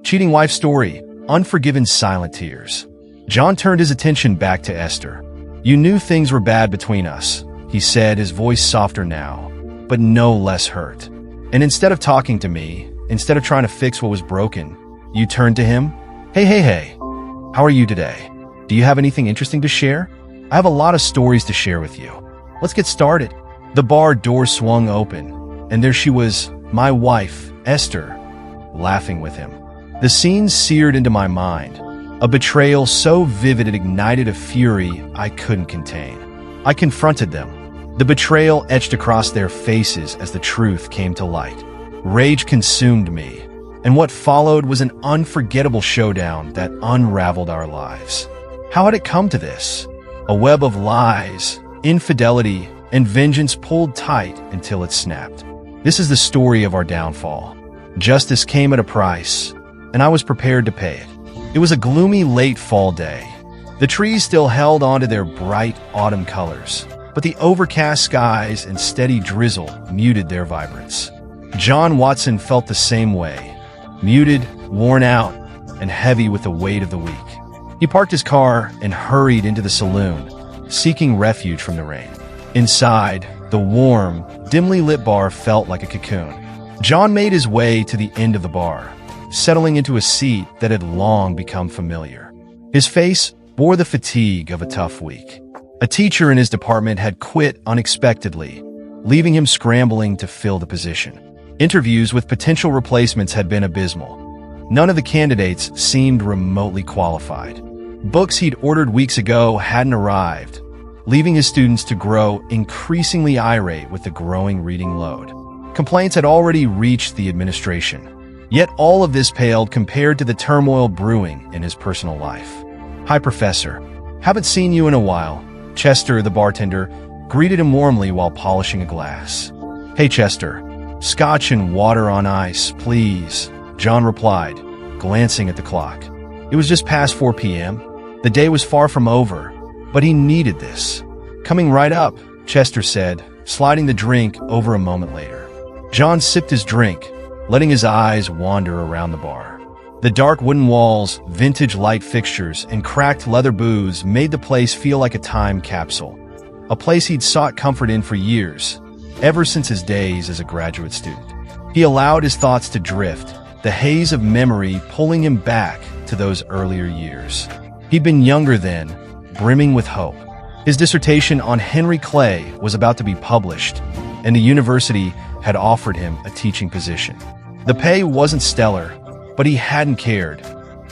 Cheating wife story, unforgiven silent tears. John turned his attention back to Esther. "You knew things were bad between us," he said, his voice softer now, but no less hurt. "And instead of talking to me, instead of trying to fix what was broken, you turned to him? Hey, how are you today? Do you have anything interesting to share? I have a lot of stories to share with you. Let's get started." The bar door swung open, and there she was, my wife, Esther, laughing with him. The scene seared into my mind, a betrayal so vivid it ignited a fury I couldn't contain. I confronted them. The betrayal etched across their faces as the truth came to light. Rage consumed me, and what followed was an unforgettable showdown that unraveled our lives. How had it come to this? A web of lies, infidelity, and vengeance pulled tight until it snapped. This is the story of our downfall. Justice came at a price, and I was prepared to pay it. It was a gloomy late fall day. The trees still held onto their bright autumn colors, but the overcast skies and steady drizzle muted their vibrance. John Watson felt the same way, muted, worn out, and heavy with the weight of the week. He parked his car and hurried into the saloon, seeking refuge from the rain. Inside, the warm, dimly lit bar felt like a cocoon. John made his way to the end of the bar, settling into a seat that had long become familiar. His face bore the fatigue of a tough week. A teacher in his department had quit unexpectedly, leaving him scrambling to fill the position. Interviews with potential replacements had been abysmal. None of the candidates seemed remotely qualified. Books he'd ordered weeks ago hadn't arrived, leaving his students to grow increasingly irate with the growing reading load. Complaints had already reached the administration. Yet all of this paled compared to the turmoil brewing in his personal life. "Hi, Professor. Haven't seen you in a while." Chester, the bartender, greeted him warmly while polishing a glass. "Hey, Chester. Scotch and water on ice, please," John replied, glancing at the clock. It was just past 4 p.m. The day was far from over, but he needed this. "Coming right up," Chester said, sliding the drink over a moment later. John sipped his drink, letting his eyes wander around the bar. The dark wooden walls, vintage light fixtures, and cracked leather booths made the place feel like a time capsule, a place he'd sought comfort in for years, ever since his days as a graduate student. He allowed his thoughts to drift, the haze of memory pulling him back to those earlier years. He'd been younger then, brimming with hope. His dissertation on Henry Clay was about to be published, and the university had offered him a teaching position. The pay wasn't stellar, but he hadn't cared.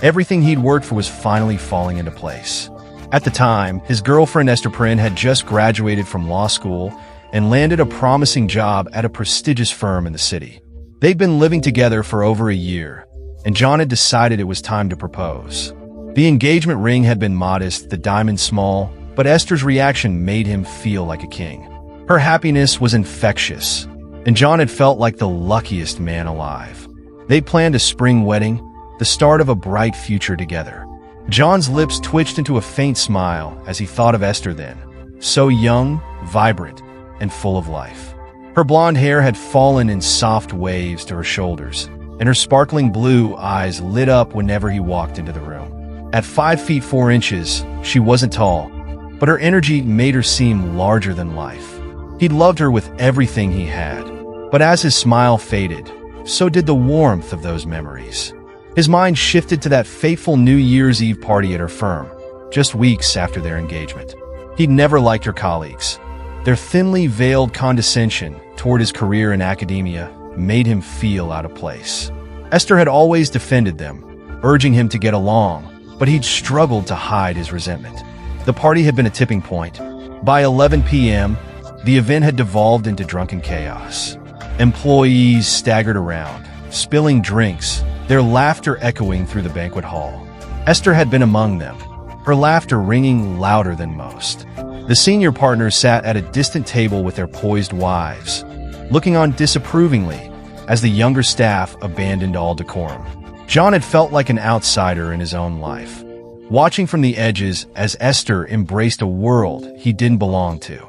Everything he'd worked for was finally falling into place. At the time, his girlfriend Esther Prynne had just graduated from law school and landed a promising job at a prestigious firm in the city. They'd been living together for over a year, and John had decided it was time to propose. The engagement ring had been modest, the diamond small, but Esther's reaction made him feel like a king. Her happiness was infectious, and John had felt like the luckiest man alive. They planned a spring wedding, the start of a bright future together. John's lips twitched into a faint smile as he thought of Esther then, so young, vibrant, and full of life. Her blonde hair had fallen in soft waves to her shoulders, and her sparkling blue eyes lit up whenever he walked into the room. At 5 feet 4 inches, she wasn't tall, but her energy made her seem larger than life. He'd loved her with everything he had, but as his smile faded, so did the warmth of those memories. His mind shifted to that fateful New Year's Eve party at her firm, just weeks after their engagement. He'd never liked her colleagues. Their thinly veiled condescension toward his career in academia made him feel out of place. Esther had always defended them, urging him to get along, but he'd struggled to hide his resentment. The party had been a tipping point. By 11 p.m., the event had devolved into drunken chaos. Employees staggered around, spilling drinks, their laughter echoing through the banquet hall. Esther had been among them, her laughter ringing louder than most. The senior partners sat at a distant table with their poised wives, looking on disapprovingly as the younger staff abandoned all decorum. John had felt like an outsider in his own life, watching from the edges as Esther embraced a world he didn't belong to.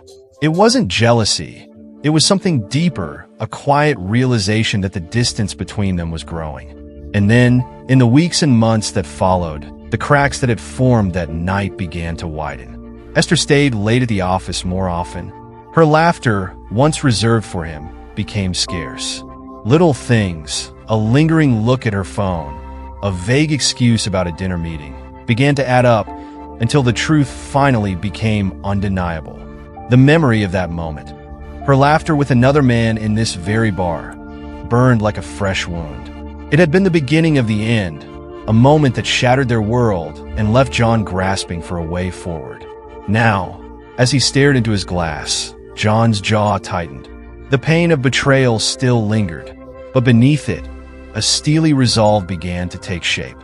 It wasn't jealousy. It was something deeper, a quiet realization that the distance between them was growing. And then, in the weeks and months that followed, the cracks that had formed that night began to widen. Esther stayed late at the office more often. Her laughter, once reserved for him, became scarce. Little things, a lingering look at her phone, a vague excuse about a dinner meeting, began to add up until the truth finally became undeniable. The memory of that moment, her laughter with another man in this very bar, burned like a fresh wound. It had been the beginning of the end, a moment that shattered their world and left John grasping for a way forward. Now, as he stared into his glass, John's jaw tightened. The pain of betrayal still lingered, but beneath it, a steely resolve began to take shape.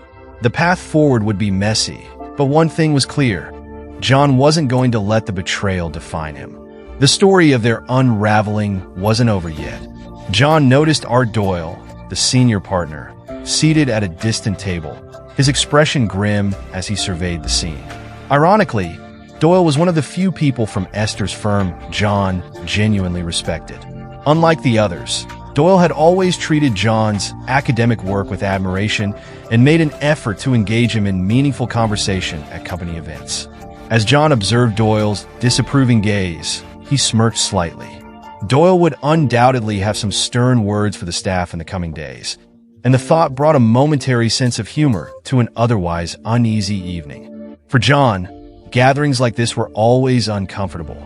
The path forward would be messy, but one thing was clear. John wasn't going to let the betrayal define him. The story of their unraveling wasn't over yet. John noticed Art Doyle, the senior partner, seated at a distant table, his expression grim as he surveyed the scene. Ironically, Doyle was one of the few people from Esther's firm John genuinely respected. Unlike the others, Doyle had always treated John's academic work with admiration and made an effort to engage him in meaningful conversation at company events. As John observed Doyle's disapproving gaze, he smirked slightly. Doyle would undoubtedly have some stern words for the staff in the coming days, and the thought brought a momentary sense of humor to an otherwise uneasy evening. For John, gatherings like this were always uncomfortable.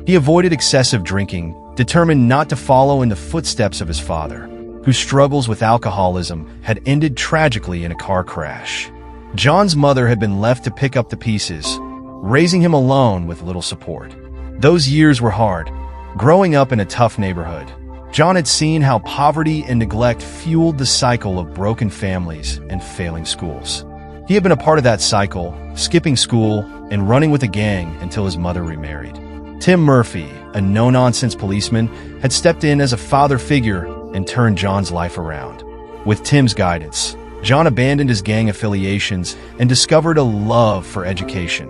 He avoided excessive drinking, determined not to follow in the footsteps of his father, whose struggles with alcoholism had ended tragically in a car crash. John's mother had been left to pick up the pieces, raising him alone with little support. Those years were hard. Growing up in a tough neighborhood, John had seen how poverty and neglect fueled the cycle of broken families and failing schools. He had been a part of that cycle, skipping school and running with a gang until his mother remarried. Tim Murphy, a no-nonsense policeman, had stepped in as a father figure and turned John's life around. With Tim's guidance, John abandoned his gang affiliations and discovered a love for education,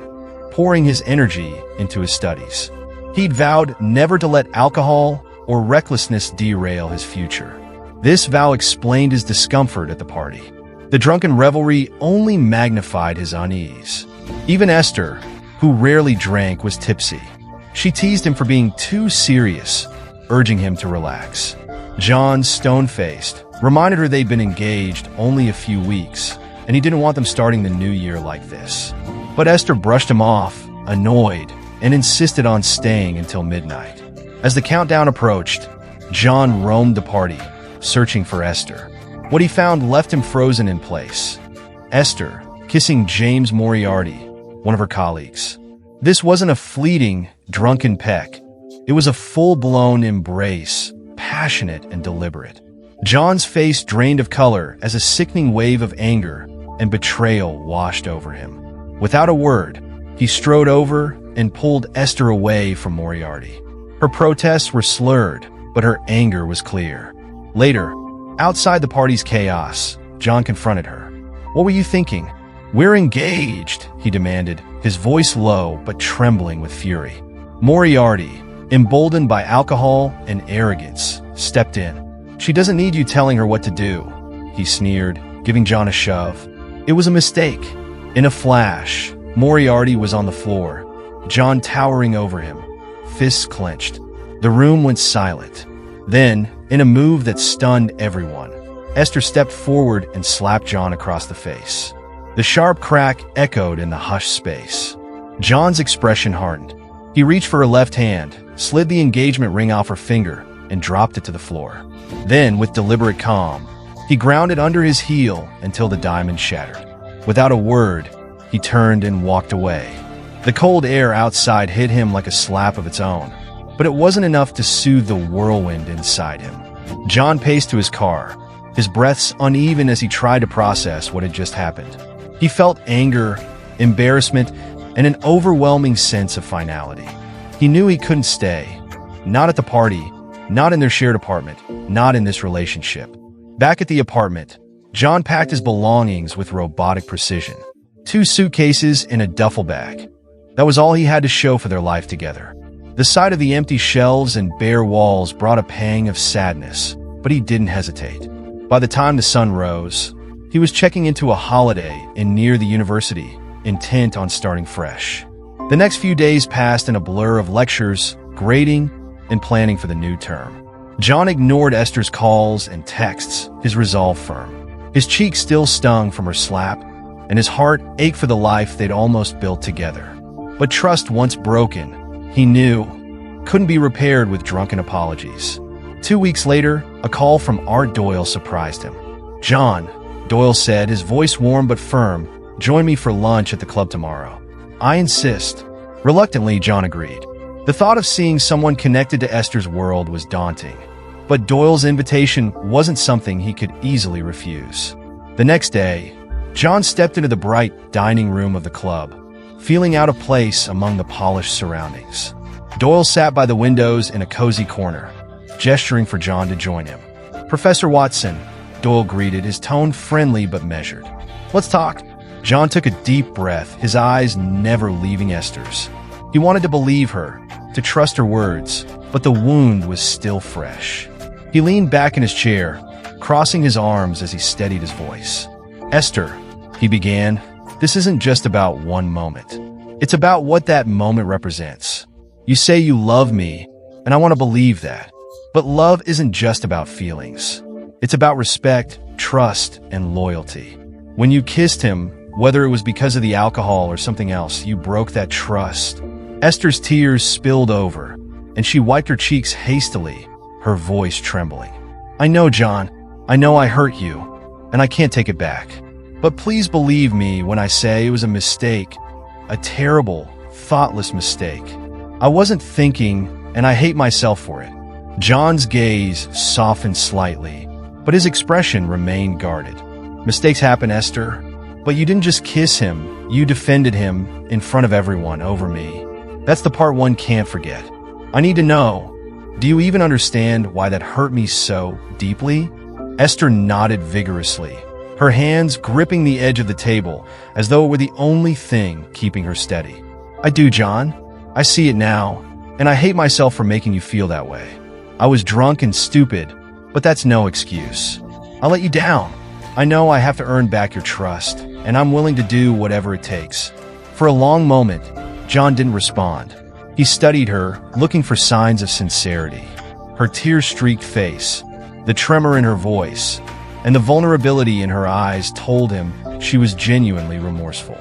pouring his energy into his studies. He'd vowed never to let alcohol or recklessness derail his future. This vow explained his discomfort at the party. The drunken revelry only magnified his unease. Even Esther, who rarely drank, was tipsy. She teased him for being too serious, urging him to relax. John, stone-faced, reminded her they'd been engaged only a few weeks, and he didn't want them starting the new year like this. But Esther brushed him off, annoyed, and insisted on staying until midnight. As the countdown approached, John roamed the party, searching for Esther. What he found left him frozen in place. Esther, kissing James Moriarty, one of her colleagues. This wasn't a fleeting, drunken peck. It was a full-blown embrace, passionate and deliberate. John's face drained of color as a sickening wave of anger and betrayal washed over him. Without a word, he strode over and pulled Esther away from Moriarty. Her protests were slurred, but her anger was clear. Later, outside the party's chaos, John confronted her. "What were you thinking?" "We're engaged," he demanded, his voice low but trembling with fury. Moriarty, emboldened by alcohol and arrogance, stepped in. "She doesn't need you telling her what to do," he sneered, giving John a shove. It was a mistake. In a flash, Moriarty was on the floor, John towering over him, fists clenched. The room went silent. Then, in a move that stunned everyone, Esther stepped forward and slapped John across the face. The sharp crack echoed in the hushed space. John's expression hardened. He reached for her left hand, slid the engagement ring off her finger, and dropped it to the floor. Then, with deliberate calm, he ground it under his heel until the diamond shattered. Without a word, he turned and walked away. The cold air outside hit him like a slap of its own, but it wasn't enough to soothe the whirlwind inside him. John paced to his car, his breaths uneven as he tried to process what had just happened. He felt anger, embarrassment, and an overwhelming sense of finality. He knew he couldn't stay. Not at the party, not in their shared apartment, not in this relationship. Back at the apartment, John packed his belongings with robotic precision. 2 suitcases and a duffel bag. That was all he had to show for their life together. The sight of the empty shelves and bare walls brought a pang of sadness, but he didn't hesitate. By the time the sun rose, He was checking into a holiday inn near the university, intent on starting fresh. The next few days passed in a blur of lectures, grading, and planning for the new term. John ignored Esther's calls and texts, his resolve firm. His cheeks still stung from her slap, and his heart ached for the life they'd almost built together. But trust once broken, he knew, couldn't be repaired with drunken apologies. 2 weeks later, a call from Art Doyle surprised him. "John," Doyle said, his voice warm but firm, "join me for lunch at the club tomorrow." "I insist." Reluctantly, John agreed. The thought of seeing someone connected to Esther's world was daunting. But Doyle's invitation wasn't something he could easily refuse. The next day, John stepped into the bright dining room of the club, feeling out of place among the polished surroundings. Doyle sat by the windows in a cozy corner, gesturing for John to join him. "Professor Watson," Doyle greeted, his tone friendly but measured. "Let's talk." John took a deep breath, his eyes never leaving Esther's. He wanted to believe her, to trust her words, but the wound was still fresh. He leaned back in his chair, crossing his arms as he steadied his voice. "Esther," he began, "this isn't just about one moment. It's about what that moment represents. You say you love me, and I want to believe that. But love isn't just about feelings. It's about respect, trust, and loyalty. When you kissed him, whether it was because of the alcohol or something else, you broke that trust." Esther's tears spilled over, and she wiped her cheeks hastily, her voice trembling. "I know, John. I know I hurt you, and I can't take it back. But please believe me when I say it was a mistake, a terrible, thoughtless mistake. I wasn't thinking, and I hate myself for it." John's gaze softened slightly, but his expression remained guarded. "Mistakes happen, Esther, but you didn't just kiss him, you defended him in front of everyone over me. That's the part one can't forget. I need to know, do you even understand why that hurt me so deeply?" Esther nodded vigorously, her hands gripping the edge of the table as though it were the only thing keeping her steady. "I do, John. I see it now, and I hate myself for making you feel that way. I was drunk and stupid, but that's no excuse. I let you down. I know I have to earn back your trust, and I'm willing to do whatever it takes." For a long moment, John didn't respond. He studied her, looking for signs of sincerity. Her tear-streaked face, the tremor in her voice, and the vulnerability in her eyes told him she was genuinely remorseful.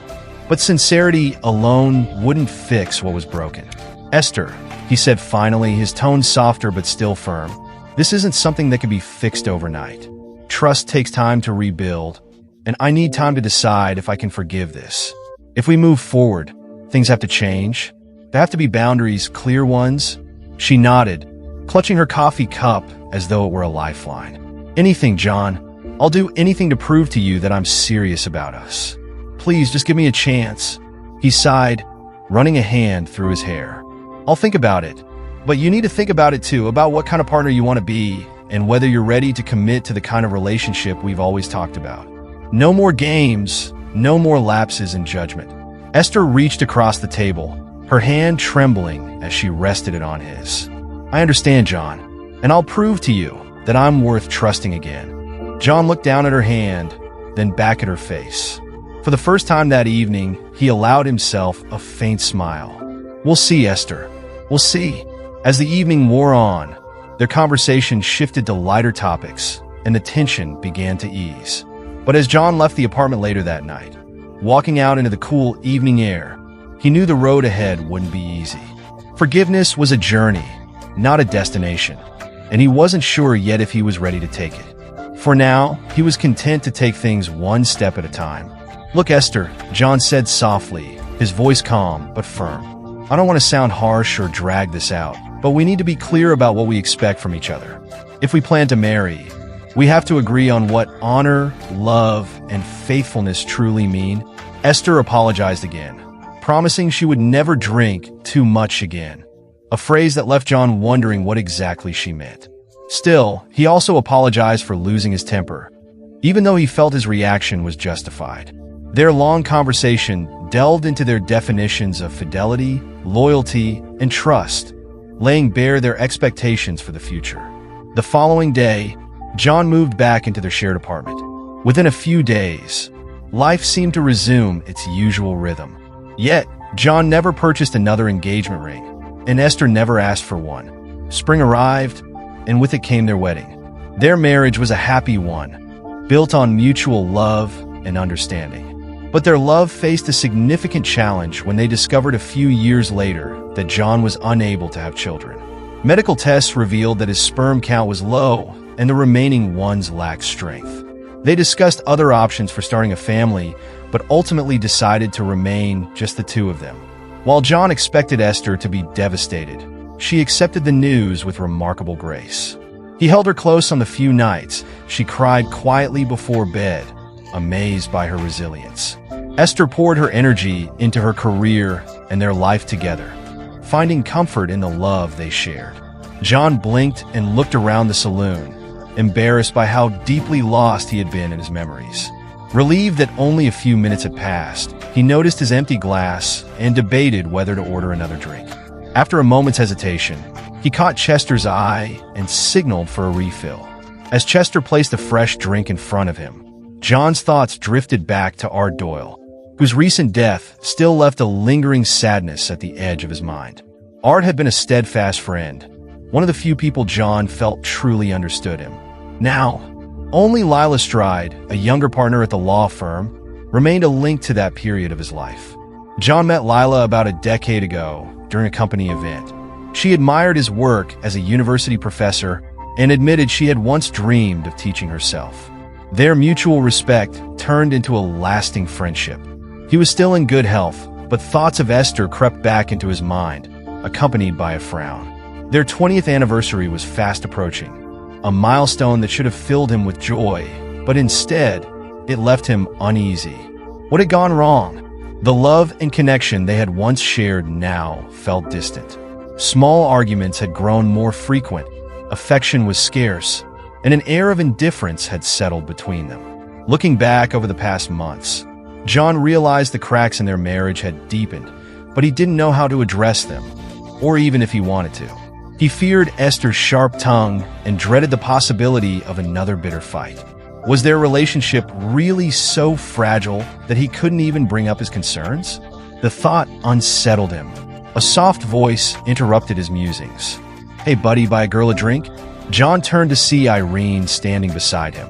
But sincerity alone wouldn't fix what was broken. "Esther," he said finally, his tone softer but still firm, "this isn't something that can be fixed overnight. Trust takes time to rebuild, and I need time to decide if I can forgive this. If we move forward, things have to change. There have to be boundaries, clear ones." She nodded, clutching her coffee cup as though it were a lifeline. "Anything, John. I'll do anything to prove to you that I'm serious about us. Please, just give me a chance." He sighed, running a hand through his hair. "I'll think about it. But you need to think about it too, about what kind of partner you want to be, and whether you're ready to commit to the kind of relationship we've always talked about. No more games, no more lapses in judgment." Esther reached across the table, her hand trembling as she rested it on his. "I understand, John, and I'll prove to you that I'm worth trusting again." John looked down at her hand, then back at her face. For the first time that evening, he allowed himself a faint smile. "We'll see, Esther. We'll see." As the evening wore on, their conversation shifted to lighter topics, and the tension began to ease. But as John left the apartment later that night, walking out into the cool evening air, he knew the road ahead wouldn't be easy. Forgiveness was a journey, not a destination, and he wasn't sure yet if he was ready to take it. For now, he was content to take things one step at a time. "Look, Esther," John said softly, his voice calm but firm. "I don't want to sound harsh or drag this out, but we need to be clear about what we expect from each other. If we plan to marry, we have to agree on what honor, love, and faithfulness truly mean." Esther apologized again, promising she would never drink too much again, a phrase that left John wondering what exactly she meant. Still, he also apologized for losing his temper, even though he felt his reaction was justified. Their long conversation delved into their definitions of fidelity, loyalty, and trust, laying bare their expectations for the future. The following day, John moved back into their shared apartment. Within a few days, life seemed to resume its usual rhythm. Yet, John never purchased another engagement ring, and Esther never asked for one. Spring arrived, and with it came their wedding. Their marriage was a happy one, built on mutual love and understanding. But their love faced a significant challenge when they discovered a few years later that John was unable to have children. Medical tests revealed that his sperm count was low and the remaining ones lacked strength. They discussed other options for starting a family, but ultimately decided to remain just the two of them. While John expected Esther to be devastated, she accepted the news with remarkable grace. He held her close on the few nights she cried quietly before bed, amazed by her resilience. Esther poured her energy into her career and their life together, finding comfort in the love they shared. John blinked and looked around the saloon, embarrassed by how deeply lost he had been in his memories. Relieved that only a few minutes had passed, he noticed his empty glass and debated whether to order another drink. After a moment's hesitation, he caught Chester's eye and signaled for a refill. As Chester placed a fresh drink in front of him, John's thoughts drifted back to Art Doyle, whose recent death still left a lingering sadness at the edge of his mind. Art had been a steadfast friend, one of the few people John felt truly understood him. Now, only Lila Stride, a younger partner at the law firm, remained a link to that period of his life. John met Lila about a decade ago during a company event. She admired his work as a university professor and admitted she had once dreamed of teaching herself. Their mutual respect turned into a lasting friendship. He was still in good health, but thoughts of Esther crept back into his mind, accompanied by a frown. Their 20th anniversary was fast approaching, a milestone that should have filled him with joy, but instead, it left him uneasy. What had gone wrong? The love and connection they had once shared now felt distant. Small arguments had grown more frequent, affection was scarce, and an air of indifference had settled between them. Looking back over the past months, John realized the cracks in their marriage had deepened, but he didn't know how to address them, or even if he wanted to. He feared Esther's sharp tongue and dreaded the possibility of another bitter fight. Was their relationship really so fragile that he couldn't even bring up his concerns? The thought unsettled him. A soft voice interrupted his musings. "Hey buddy, buy a girl a drink?" John turned to see Irene standing beside him,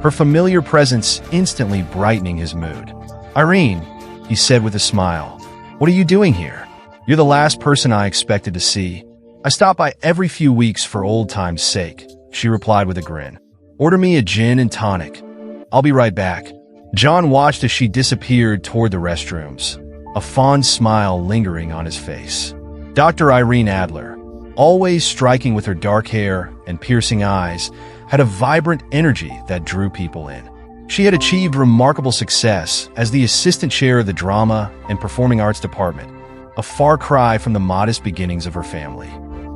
her familiar presence instantly brightening his mood. "Irene," he said with a smile, "what are you doing here? You're the last person I expected to see." "I stop by every few weeks for old time's sake," she replied with a grin. "Order me a gin and tonic. I'll be right back." John watched as she disappeared toward the restrooms, a fond smile lingering on his face. Dr. Irene Adler, always striking with her dark hair and piercing eyes, had a vibrant energy that drew people in. She had achieved remarkable success as the assistant chair of the Drama and Performing Arts Department, a far cry from the modest beginnings of her family.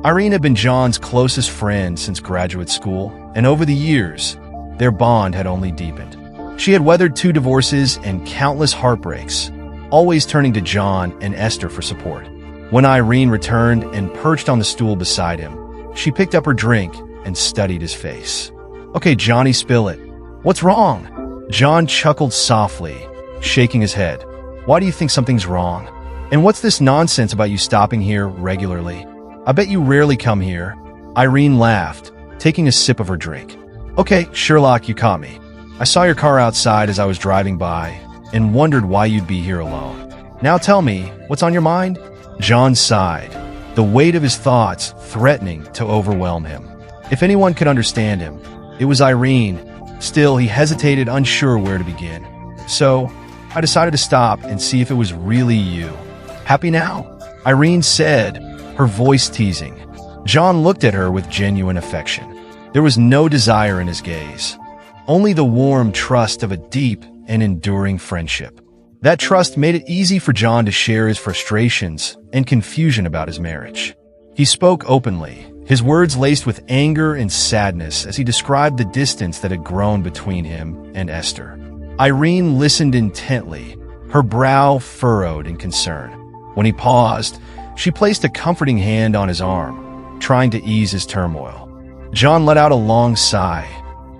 Irene had been John's closest friend since graduate school, and over the years, their bond had only deepened. She had weathered 2 divorces and countless heartbreaks, always turning to John and Esther for support. When Irene returned and perched on the stool beside him, she picked up her drink and studied his face. "Okay, Johnny, spill it. What's wrong?" John chuckled softly, shaking his head. "Why do you think something's wrong? And what's this nonsense about you stopping here regularly? I bet you rarely come here." Irene laughed, taking a sip of her drink. "Okay, Sherlock, you caught me. I saw your car outside as I was driving by and wondered why you'd be here alone. Now tell me, what's on your mind?" John sighed, the weight of his thoughts threatening to overwhelm him. If anyone could understand him, it was Irene. Still, he hesitated, unsure where to begin. "So, I decided to stop and see if it was really you. Happy now?" Irene said, her voice teasing. John looked at her with genuine affection. There was no desire in his gaze, only the warm trust of a deep and enduring friendship. That trust made it easy for John to share his frustrations and confusion about his marriage. He spoke openly, his words laced with anger and sadness as he described the distance that had grown between him and Esther. Irene listened intently, her brow furrowed in concern. When he paused, she placed a comforting hand on his arm, trying to ease his turmoil. John let out a long sigh,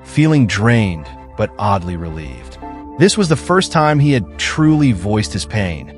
feeling drained but oddly relieved. This was the first time he had truly voiced his pain,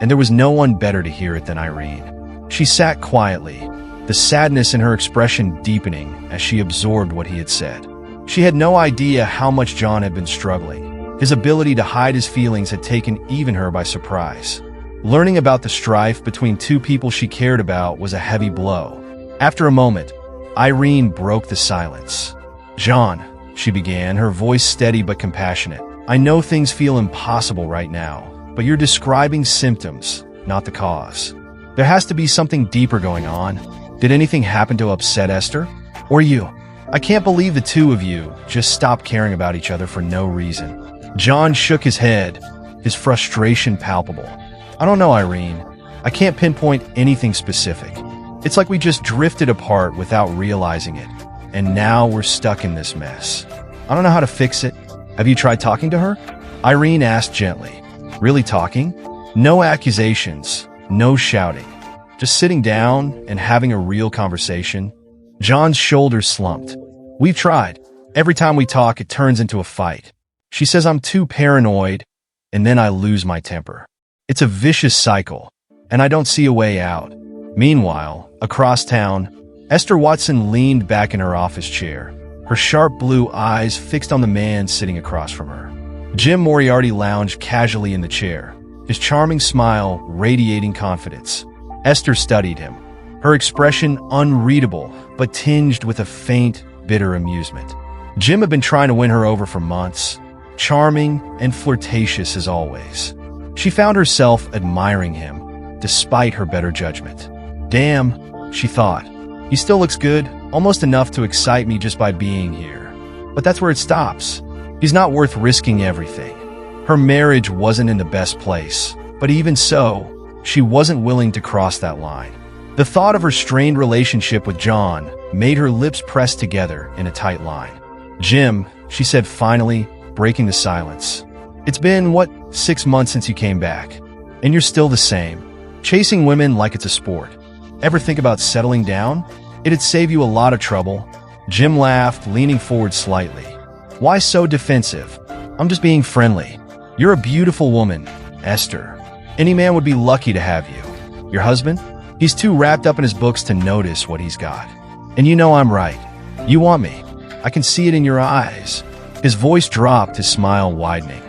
and there was no one better to hear it than Irene. She sat quietly, the sadness in her expression deepening as she absorbed what he had said. She had no idea how much John had been struggling. His ability to hide his feelings had taken even her by surprise. Learning about the strife between two people she cared about was a heavy blow. After a moment, Irene broke the silence. "John," she began, her voice steady but compassionate, "I know things feel impossible right now, but you're describing symptoms, not the cause. There has to be something deeper going on. Did anything happen to upset Esther? Or you? I can't believe the two of you just stopped caring about each other for no reason." John shook his head, his frustration palpable. "I don't know, Irene. I can't pinpoint anything specific. It's like we just drifted apart without realizing it, and now we're stuck in this mess. I don't know how to fix it. Have you tried talking to her?" Irene asked gently. "Really talking? No accusations, no shouting. Just sitting down and having a real conversation?" John's shoulders slumped. "We've tried. Every time we talk, it turns into a fight. She says I'm too paranoid, and then I lose my temper. It's a vicious cycle, and I don't see a way out." Meanwhile, across town, Esther Watson leaned back in her office chair, her sharp blue eyes fixed on the man sitting across from her. Jim Moriarty lounged casually in the chair, his charming smile radiating confidence. Esther studied him, her expression unreadable but tinged with a faint, bitter amusement. Jim had been trying to win her over for months, charming and flirtatious as always. She found herself admiring him, despite her better judgment. "Damn," she thought, "he still looks good, almost enough to excite me just by being here. But that's where it stops. He's not worth risking everything." Her marriage wasn't in the best place, but even so, she wasn't willing to cross that line. The thought of her strained relationship with John made her lips press together in a tight line. "Jim," she said finally, breaking the silence. "It's been, 6 months since you came back, and you're still the same, chasing women like it's a sport. Ever think about settling down? It'd save you a lot of trouble." Jim laughed, leaning forward slightly. "Why so defensive? I'm just being friendly. You're a beautiful woman, Esther. Any man would be lucky to have you. Your husband? He's too wrapped up in his books to notice what he's got. And you know I'm right. You want me. I can see it in your eyes." His voice dropped, his smile widening.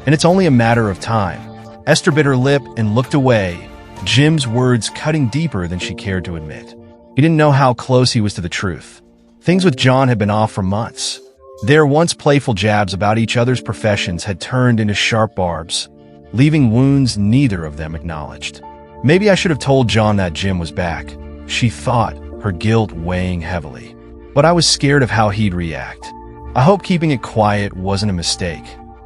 "And it's only a matter of time." Esther bit her lip and looked away, Jim's words cutting deeper than she cared to admit. He didn't know how close he was to the truth. Things with John had been off for months. Their once playful jabs about each other's professions had turned into sharp barbs, leaving wounds neither of them acknowledged. Maybe I should have told John that Jim was back, she thought, her guilt weighing heavily. But I was scared of how he'd react. I hope keeping it quiet wasn't a mistake.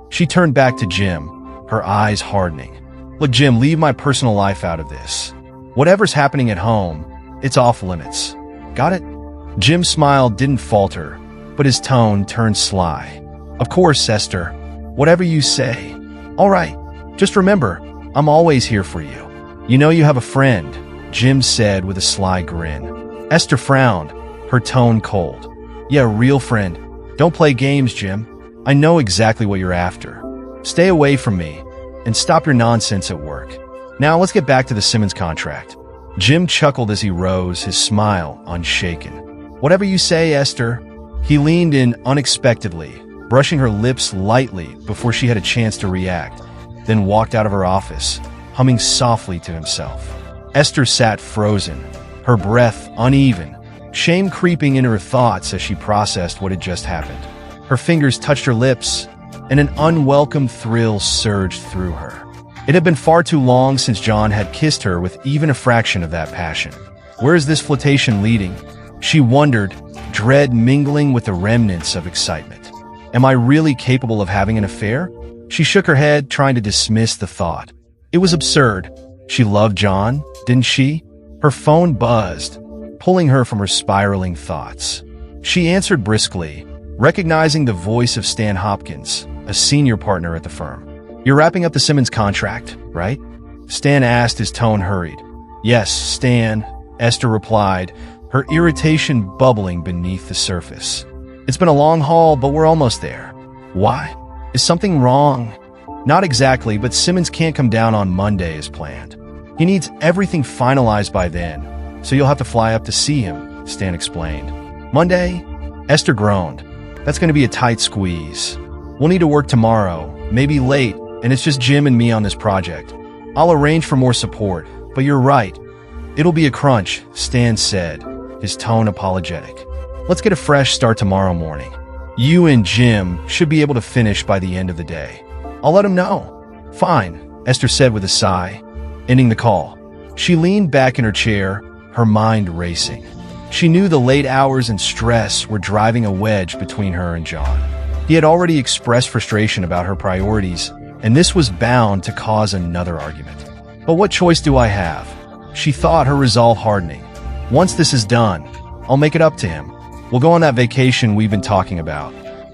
She turned back to Jim, her eyes hardening. "Look, Jim, leave my personal life out of this. Whatever's happening at home, it's off limits. Got it?" Jim's smile didn't falter, but his tone turned sly. "Of course, Esther. Whatever you say. All right. Just remember, I'm always here for you. You know you have a friend," Jim said with a sly grin. Esther frowned, her tone cold. "Yeah, a real friend. Don't play games, Jim. I know exactly what you're after. Stay away from me, and stop your nonsense at work. Now let's get back to the Simmons contract." Jim chuckled as he rose, his smile unshaken. "Whatever you say, Esther." He leaned in unexpectedly, brushing her lips lightly before she had a chance to react, then walked out of her office, humming softly to himself. Esther sat frozen, her breath uneven, shame creeping into her thoughts as she processed what had just happened. Her fingers touched her lips, and an unwelcome thrill surged through her. It had been far too long since John had kissed her with even a fraction of that passion. Where is this flirtation leading? She wondered, dread mingling with the remnants of excitement. Am I really capable of having an affair? She shook her head, trying to dismiss the thought. It was absurd. She loved John, didn't she? Her phone buzzed, pulling her from her spiraling thoughts. She answered briskly, recognizing the voice of Stan Hopkins, a senior partner at the firm. "You're wrapping up the Simmons contract, right?" Stan asked, his tone hurried. "Yes, Stan," Esther replied, her irritation bubbling beneath the surface. "It's been a long haul, but we're almost there. Why? Is something wrong? Not exactly, but Simmons can't come down on Monday as planned. He needs everything finalized by then, so you'll have to fly up to see him, Stan explained. Monday? Esther groaned. That's going to be a tight squeeze. We'll need to work tomorrow, maybe late, and it's just Jim and me on this project. I'll arrange for more support, but you're right. It'll be a crunch, Stan said, his tone apologetic. Let's get a fresh start tomorrow morning. You and Jim should be able to finish by the end of the day. I'll let him know. Fine, Esther said with a sigh, ending the call. She leaned back in her chair, her mind racing. She knew the late hours and stress were driving a wedge between her and John. He had already expressed frustration about her priorities, and this was bound to cause another argument. But what choice do I have? She thought, her resolve hardening. Once this is done, I'll make it up to him. We'll go on that vacation we've been talking about.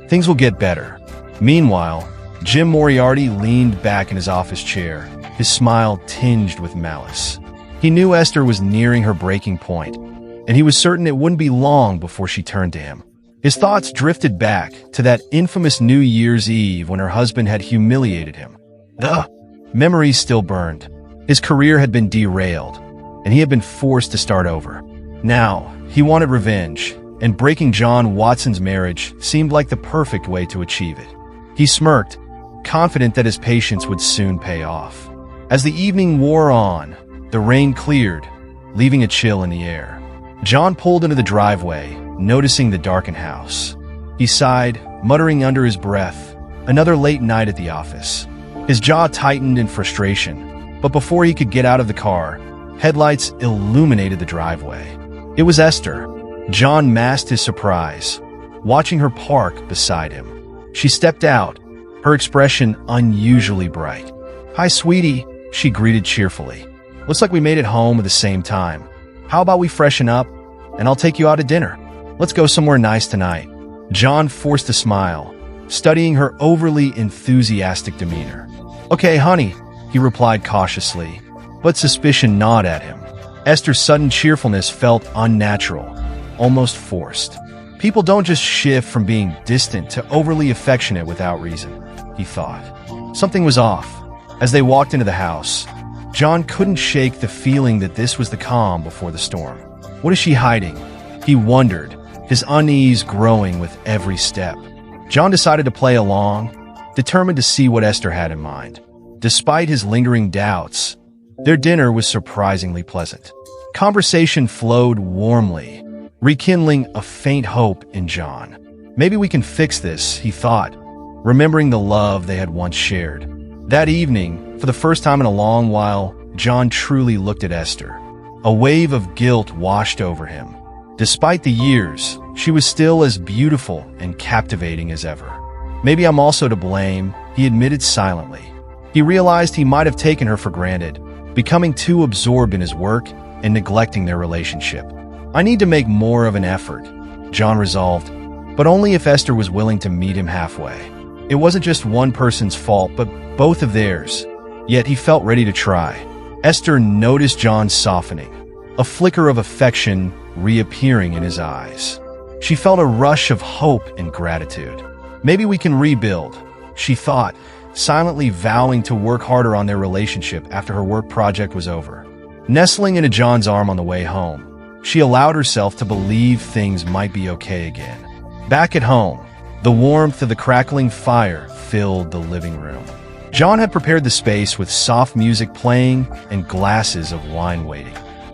Things will get better. Meanwhile, Jim Moriarty leaned back in his office chair, his smile tinged with malice. He knew Esther was nearing her breaking point, and he was certain it wouldn't be long before she turned to him. His thoughts drifted back to that infamous New Year's Eve when her husband had humiliated him. The memories still burned. His career had been derailed, and he had been forced to start over. Now, he wanted revenge, and breaking John Watson's marriage seemed like the perfect way to achieve it. He smirked, confident that his patience would soon pay off. As the evening wore on, the rain cleared, leaving a chill in the air. John pulled into the driveway, noticing the darkened house. He sighed, muttering under his breath, another late night at the office. His jaw tightened in frustration, but before he could get out of the car, headlights illuminated the driveway. It was Esther. John masked his surprise, watching her park beside him. She stepped out, her expression unusually bright. "Hi, sweetie," she greeted cheerfully. "Looks like we made it home at the same time. How about we freshen up, and I'll take you out to dinner? Let's go somewhere nice tonight." John forced a smile, studying her overly enthusiastic demeanor. "Okay, honey," he replied cautiously, but suspicion gnawed at him. Esther's sudden cheerfulness felt unnatural, almost forced. People don't just shift from being distant to overly affectionate without reason, he thought. Something was off. As they walked into the house, John couldn't shake the feeling that this was the calm before the storm. What is she hiding? He wondered, his unease growing with every step. John decided to play along, determined to see what Esther had in mind. Despite his lingering doubts, their dinner was surprisingly pleasant. Conversation flowed warmly, rekindling a faint hope in John. Maybe we can fix this, he thought, remembering the love they had once shared. That evening, for the first time in a long while, John truly looked at Esther. A wave of guilt washed over him. Despite the years, she was still as beautiful and captivating as ever. Maybe I'm also to blame, he admitted silently. He realized he might have taken her for granted, becoming too absorbed in his work and neglecting their relationship. I need to make more of an effort, John resolved, but only if Esther was willing to meet him halfway. It wasn't just one person's fault, but both of theirs, yet he felt ready to try. Esther noticed John softening, a flicker of affection reappearing in his eyes. She felt a rush of hope and gratitude. Maybe we can rebuild, she thought, silently vowing to work harder on their relationship after her work project was over. Nestling into John's arm on the way home, she allowed herself to believe things might be okay again. Back at home, the warmth of the crackling fire filled the living room. John had prepared the space with soft music playing and glasses of wine waiting.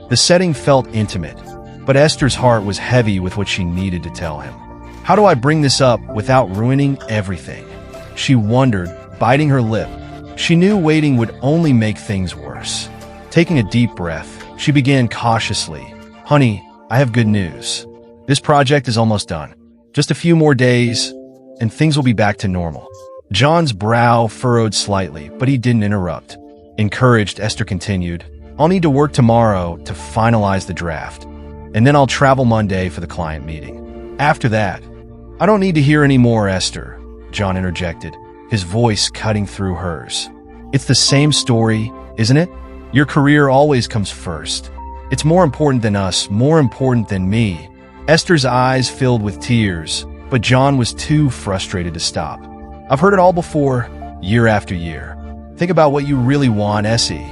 The setting felt intimate, but Esther's heart was heavy with what she needed to tell him. How do I bring this up without ruining everything? She wondered, biting her lip. She knew waiting would only make things worse. Taking a deep breath, she began cautiously. "Honey, I have good news. This project is almost done. Just a few more days, and things will be back to normal." John's brow furrowed slightly, but he didn't interrupt. Encouraged, Esther continued, "I'll need to work tomorrow to finalize the draft, and then I'll travel Monday for the client meeting. After that, I don't need to hear any more, Esther," John interjected, his voice cutting through hers. "It's the same story, isn't it? Your career always comes first. It's more important than us, more important than me." Esther's eyes filled with tears, but John was too frustrated to stop. I've heard it all before, year after year. Think about what you really want, Essie.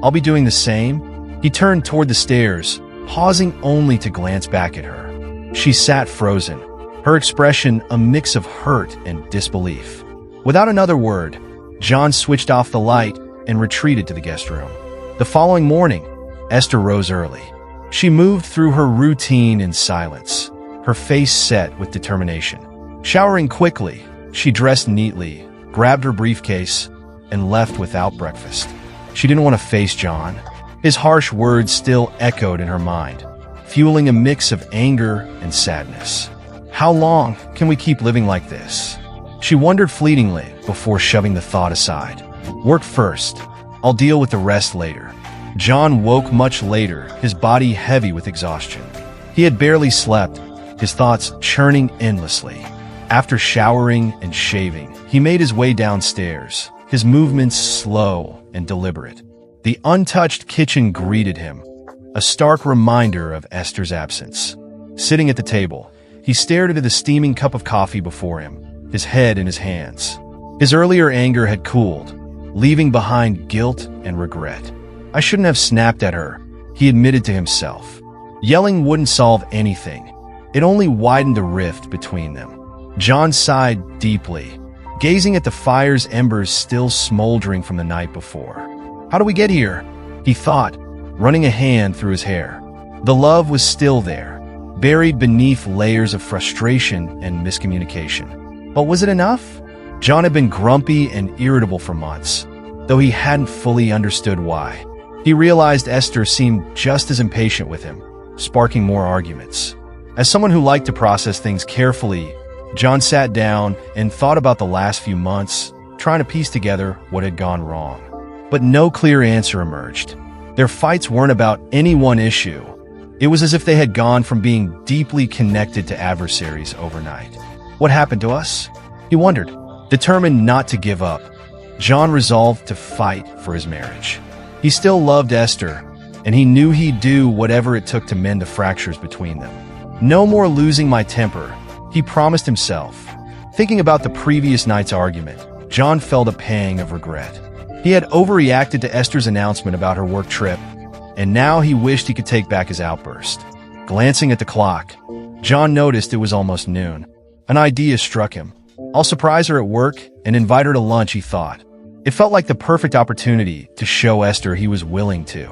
I'll be doing the same." He turned toward the stairs, pausing only to glance back at her. She sat frozen, her expression a mix of hurt and disbelief. Without another word, John switched off the light and retreated to the guest room. The following morning, Esther rose early. She moved through her routine in silence, her face set with determination. Showering quickly, she dressed neatly, grabbed her briefcase, and left without breakfast. She didn't want to face John. His harsh words still echoed in her mind, fueling a mix of anger and sadness. How long can we keep living like this? She wondered fleetingly before shoving the thought aside. Work first. I'll deal with the rest later. John woke much later, his body heavy with exhaustion. He had barely slept, his thoughts churning endlessly. After showering and shaving, he made his way downstairs, his movements slow and deliberate. The untouched kitchen greeted him, a stark reminder of Esther's absence. Sitting at the table, he stared into the steaming cup of coffee before him, his head in his hands. His earlier anger had cooled, leaving behind guilt and regret. "I shouldn't have snapped at her," he admitted to himself. Yelling wouldn't solve anything. It only widened the rift between them. John sighed deeply, gazing at the fire's embers still smoldering from the night before. "How do we get here?" he thought, running a hand through his hair. The love was still there, buried beneath layers of frustration and miscommunication. But was it enough? John had been grumpy and irritable for months, though he hadn't fully understood why. He realized Esther seemed just as impatient with him, sparking more arguments. As someone who liked to process things carefully, John sat down and thought about the last few months, trying to piece together what had gone wrong. But no clear answer emerged. Their fights weren't about any one issue. It was as if they had gone from being deeply connected to adversaries overnight. What happened to us? He wondered. Determined not to give up, John resolved to fight for his marriage. He still loved Esther, and he knew he'd do whatever it took to mend the fractures between them. "No more losing my temper," he promised himself. Thinking about the previous night's argument, John felt a pang of regret. He had overreacted to Esther's announcement about her work trip, and now he wished he could take back his outburst. Glancing at the clock, John noticed it was almost noon. An idea struck him. "I'll surprise her at work and invite her to lunch," he thought. It felt like the perfect opportunity to show Esther he was willing to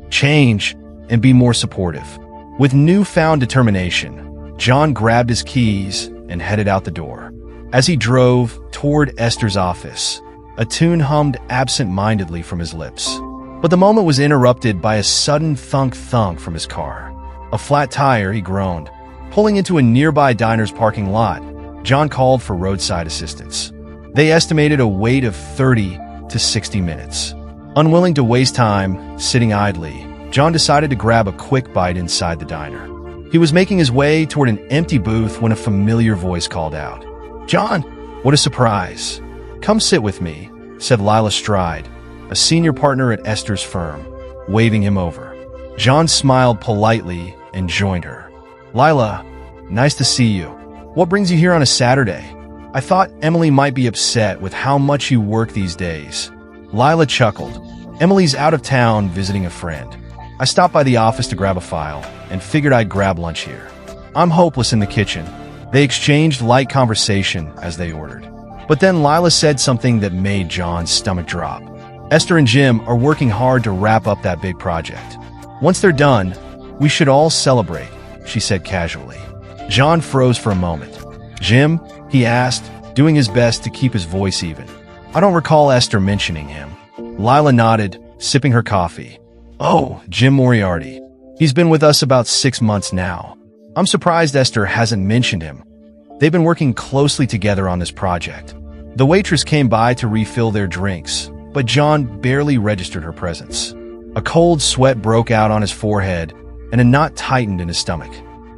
change and be more supportive. With newfound determination, John grabbed his keys and headed out the door. As he drove toward Esther's office, a tune hummed absent-mindedly from his lips. But the moment was interrupted by a sudden thunk-thunk from his car. A flat tire, he groaned. Pulling into a nearby diner's parking lot, John called for roadside assistance. They estimated a wait of 30 to 60 minutes. Unwilling to waste time sitting idly, John decided to grab a quick bite inside the diner. He was making his way toward an empty booth when a familiar voice called out. "John!" What a surprise. "Come sit with me," said Lila Stride, a senior partner at Esther's firm, waving him over. John smiled politely and joined her. "Lila, nice to see you. What brings you here on a Saturday? I thought Emily might be upset with how much you work these days." Lila chuckled. "Emily's out of town visiting a friend. I stopped by the office to grab a file and figured I'd grab lunch here." "I'm hopeless in the kitchen." They exchanged light conversation as they ordered. But then Lila said something that made John's stomach drop. "Esther and Jim are working hard to wrap up that big project. Once they're done, we should all celebrate," she said casually. John froze for a moment. "Jim?" he asked, doing his best to keep his voice even. "I don't recall Esther mentioning him." Lila nodded, sipping her coffee. "Oh, Jim Moriarty. He's been with us about 6 months now. I'm surprised Esther hasn't mentioned him. They've been working closely together on this project." The waitress came by to refill their drinks, but John barely registered her presence. A cold sweat broke out on his forehead, and a knot tightened in his stomach.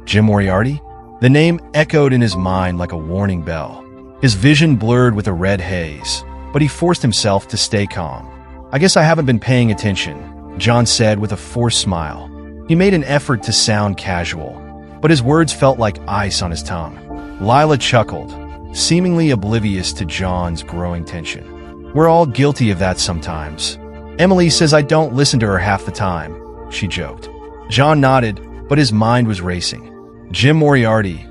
Jim Moriarty? The name echoed in his mind like a warning bell. His vision blurred with a red haze, but he forced himself to stay calm. "I guess I haven't been paying attention," John said with a forced smile. He made an effort to sound casual, but his words felt like ice on his tongue. Lila chuckled. seemingly oblivious to John's growing tension. "We're all guilty of that sometimes. Emily says I don't listen to her half the time," she joked. John nodded, but his mind was racing. Jim Moriarty,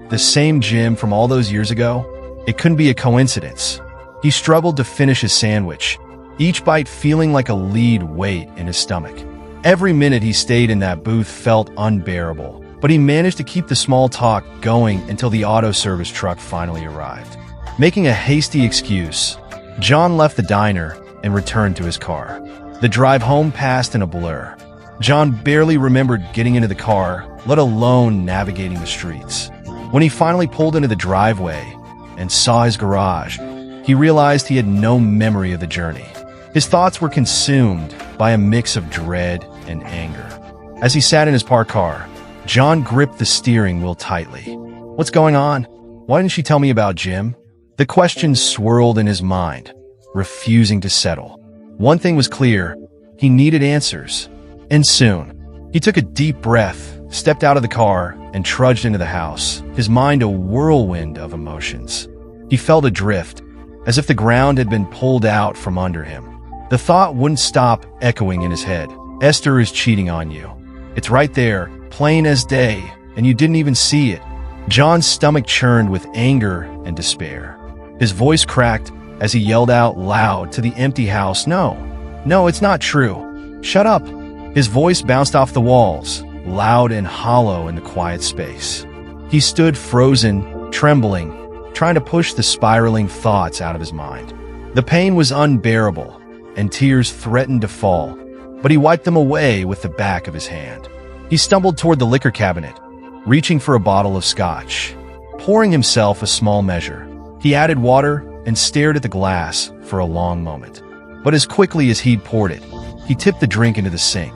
the same Jim from all those years ago? It couldn't be a coincidence. He struggled to finish his sandwich, each bite feeling like a lead weight in his stomach. Every minute he stayed in that booth felt unbearable, but he managed to keep the small talk going until the auto service truck finally arrived. Making a hasty excuse, John left the diner and returned to his car. The drive home passed in a blur. John barely remembered getting into the car, let alone navigating the streets. When he finally pulled into the driveway and saw his garage, he realized he had no memory of the journey. His thoughts were consumed by a mix of dread and anger. As he sat in his parked car, John gripped the steering wheel tightly. "What's going on? Why didn't she tell me about Jim?" The questions swirled in his mind, refusing to settle. One thing was clear: he needed answers, and soon. He took a deep breath, stepped out of the car, and trudged into the house, his mind a whirlwind of emotions. He felt adrift, as if the ground had been pulled out from under him. The thought wouldn't stop echoing in his head. "Esther is cheating on you. It's right there, plain as day, and you didn't even see it." John's stomach churned with anger and despair. His voice cracked as he yelled out loud to the empty house, "No, it's not true. Shut up." His voice bounced off the walls, loud and hollow in the quiet space. He stood frozen, trembling, trying to push the spiraling thoughts out of his mind. The pain was unbearable, and tears threatened to fall, but he wiped them away with the back of his hand. He stumbled toward the liquor cabinet, reaching for a bottle of scotch. Pouring himself a small measure, he added water and stared at the glass for a long moment. But as quickly as he'd poured it, he tipped the drink into the sink.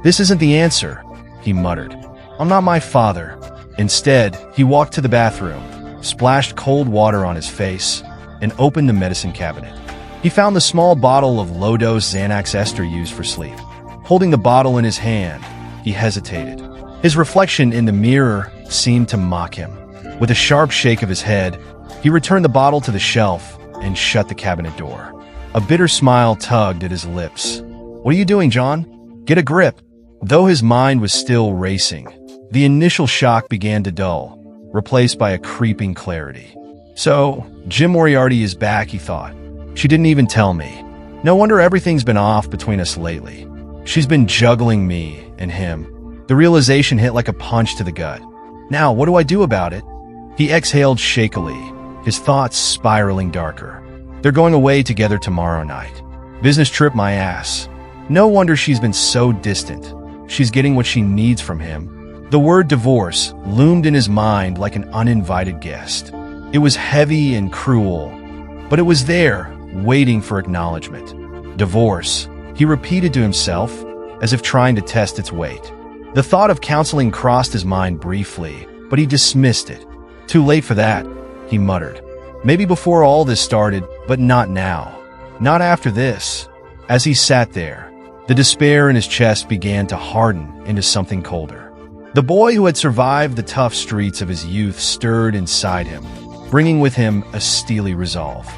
"This isn't the answer," he muttered. "I'm not my father." Instead, he walked to the bathroom, splashed cold water on his face, and opened the medicine cabinet. He found the small bottle of low-dose Xanax Esther used for sleep. Holding the bottle in his hand, he hesitated. His reflection in the mirror seemed to mock him. With a sharp shake of his head, he returned the bottle to the shelf and shut the cabinet door. A bitter smile tugged at his lips. "What are you doing, John? Get a grip." Though his mind was still racing, the initial shock began to dull, replaced by a creeping clarity. "So, Jim Moriarty is back," he thought. "She didn't even tell me. No wonder everything's been off between us lately. She's been juggling me and him." The realization hit like a punch to the gut. "Now, what do I do about it?" He exhaled shakily, his thoughts spiraling darker. "They're going away together tomorrow night. Business trip my ass. No wonder she's been so distant. She's getting what she needs from him." The word divorce loomed in his mind like an uninvited guest. It was heavy and cruel, but it was there, waiting for acknowledgement. "Divorce," he repeated to himself, as if trying to test its weight. The thought of counseling crossed his mind briefly, but he dismissed it. "Too late for that," he muttered. "Maybe before all this started, but not now. Not after this." As he sat there, the despair in his chest began to harden into something colder. The boy who had survived the tough streets of his youth stirred inside him, bringing with him a steely resolve.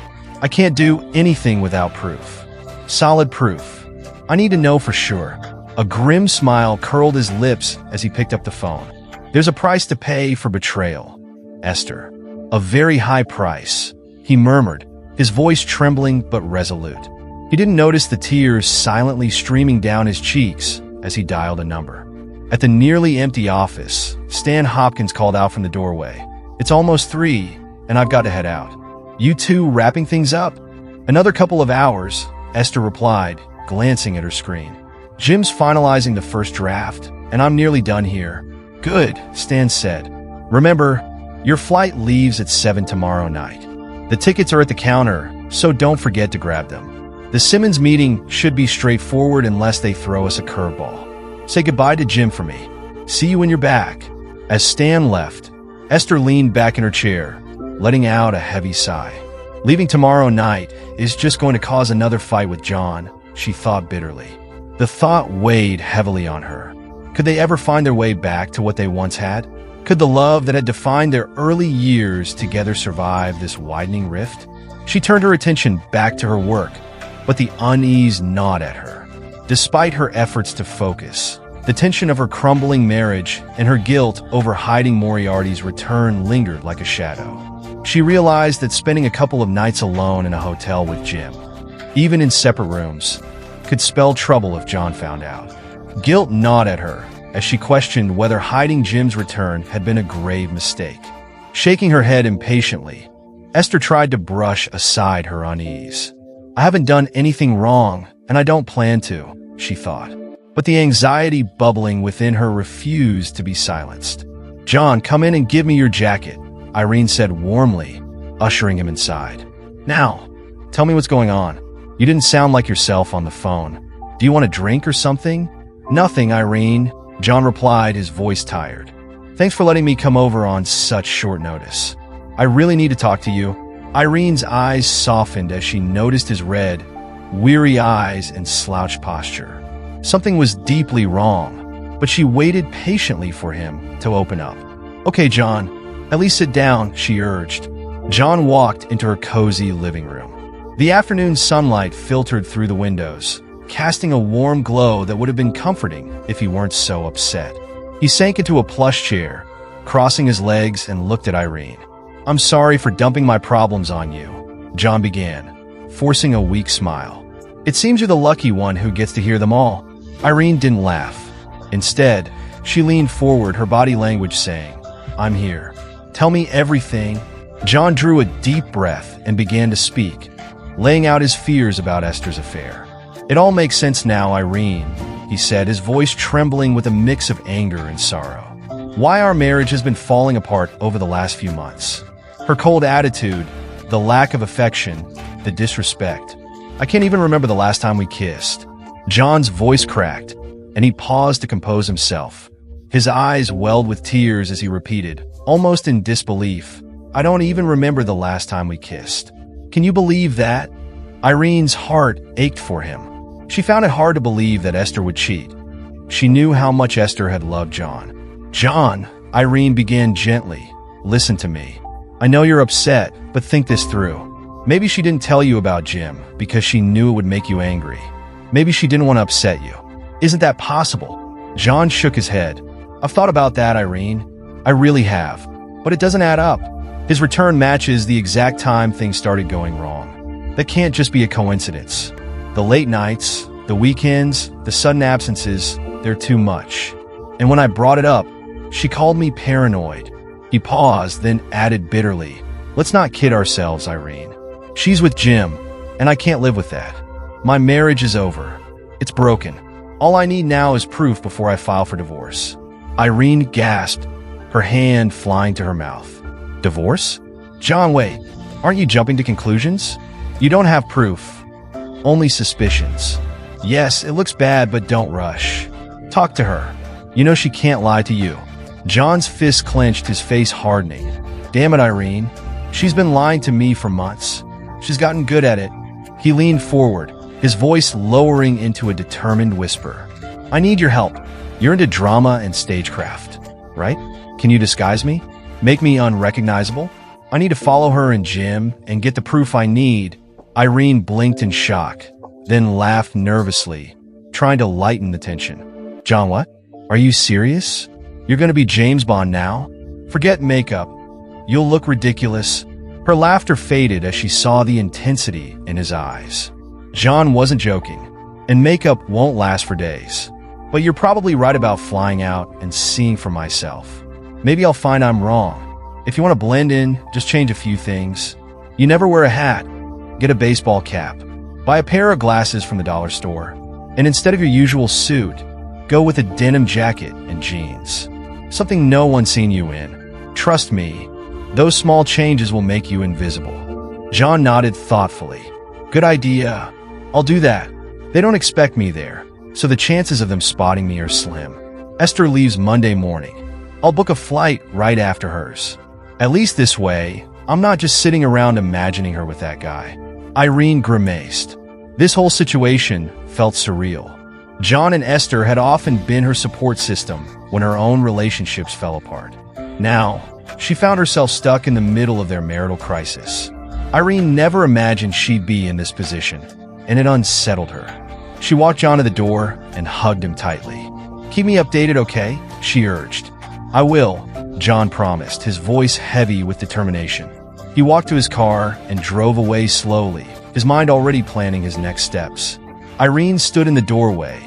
"I can't do anything without proof. Solid proof. I need to know for sure." A grim smile curled his lips as he picked up the phone. "There's a price to pay for betrayal, Esther. A very high price," he murmured, his voice trembling but resolute. He didn't notice the tears silently streaming down his cheeks as he dialed a number. At the nearly empty office, Stan Hopkins called out from the doorway. "It's almost 3, and I've got to head out." "You two wrapping things up?" "Another couple of hours," Esther replied, glancing at her screen. "Jim's finalizing the first draft, and I'm nearly done here." "Good," Stan said. "Remember, your flight leaves at 7 tomorrow night. The tickets are at the counter, so don't forget to grab them. The Simmons meeting should be straightforward unless they throw us a curveball. Say goodbye to Jim for me. See you when you're back." As Stan left, Esther leaned back in her chair, letting out a heavy sigh. Leaving tomorrow night is just going to cause another fight with John, she thought bitterly. The thought weighed heavily on her. Could they ever find their way back to what they once had? Could the love that had defined their early years together survive this widening rift? She turned her attention back to her work, but the unease gnawed at her. Despite her efforts to focus, the tension of her crumbling marriage and her guilt over hiding Moriarty's return lingered like a shadow. She realized that spending a couple of nights alone in a hotel with Jim, even in separate rooms, could spell trouble if John found out. Guilt gnawed at her as she questioned whether hiding Jim's return had been a grave mistake. Shaking her head impatiently, Esther tried to brush aside her unease. "I haven't done anything wrong, and I don't plan to," she thought. But the anxiety bubbling within her refused to be silenced. "John, come in and give me your jacket," Irene said warmly, ushering him inside. "Now, tell me what's going on. You didn't sound like yourself on the phone. Do you want a drink or something?" "Nothing, Irene," John replied, his voice tired. "Thanks for letting me come over on such short notice. I really need to talk to you." Irene's eyes softened as she noticed his red, weary eyes and slouched posture. Something was deeply wrong, but she waited patiently for him to open up. "Okay, John, at least sit down," she urged. John walked into her cozy living room. The afternoon sunlight filtered through the windows, casting a warm glow that would have been comforting if he weren't so upset. He sank into a plush chair, crossing his legs, and looked at Irene. "I'm sorry for dumping my problems on you," John began, forcing a weak smile. "It seems you're the lucky one who gets to hear them all." Irene didn't laugh. Instead, she leaned forward, her body language saying, "I'm here. Tell me everything." John drew a deep breath and began to speak, laying out his fears about Esther's affair. "It all makes sense now, Irene," he said, his voice trembling with a mix of anger and sorrow. "Why our marriage has been falling apart over the last few months. Her cold attitude, the lack of affection, the disrespect. I can't even remember the last time we kissed." John's voice cracked, and he paused to compose himself. His eyes welled with tears as he repeated, almost in disbelief, "I don't even remember the last time we kissed. Can you believe that?" Irene's heart ached for him. She found it hard to believe that Esther would cheat. She knew how much Esther had loved John. "John," Irene began gently, "listen to me. I know you're upset, but think this through. Maybe she didn't tell you about Jim because she knew it would make you angry. Maybe she didn't want to upset you. Isn't that possible?" John shook his head. "I've thought about that, Irene. I really have. But it doesn't add up. His return matches the exact time things started going wrong. That can't just be a coincidence. The late nights, the weekends, the sudden absences, they're too much. And when I brought it up, she called me paranoid." He paused, then added bitterly, "Let's not kid ourselves, Irene. She's with Jim, and I can't live with that. My marriage is over. It's broken. All I need now is proof before I file for divorce." Irene gasped, her hand flying to her mouth. "Divorce? John, wait. Aren't you jumping to conclusions? You don't have proof. Only suspicions. Yes, it looks bad, but don't rush. Talk to her. You know she can't lie to you." John's fist clenched, his face hardening. "Damn it, Irene. She's been lying to me for months. She's gotten good at it." He leaned forward, his voice lowering into a determined whisper. "I need your help. You're into drama and stagecraft, right? Can you disguise me? Make me unrecognizable? I need to follow her and Jim and get the proof I need." Irene blinked in shock, then laughed nervously, trying to lighten the tension. "John, what? Are you serious? You're going to be James Bond now? Forget makeup. You'll look ridiculous." Her laughter faded as she saw the intensity in his eyes. John wasn't joking, and makeup won't last for days. "But you're probably right about flying out and seeing for myself. Maybe I'll find I'm wrong. If you want to blend in, just change a few things. You never wear a hat. Get a baseball cap. Buy a pair of glasses from the dollar store. And instead of your usual suit, go with a denim jacket and jeans. Something no one's seen you in. Trust me, those small changes will make you invisible." John nodded thoughtfully. "Good idea. I'll do that. They don't expect me there, so the chances of them spotting me are slim. Esther leaves Monday morning. I'll book a flight right after hers. At least this way, I'm not just sitting around imagining her with that guy." Irene grimaced. This whole situation felt surreal. John and Esther had often been her support system when her own relationships fell apart. Now, she found herself stuck in the middle of their marital crisis. Irene never imagined she'd be in this position, and it unsettled her. She walked John to the door and hugged him tightly. "Keep me updated, okay?" she urged. "I will," John promised, his voice heavy with determination. He walked to his car and drove away slowly, his mind already planning his next steps. Irene stood in the doorway,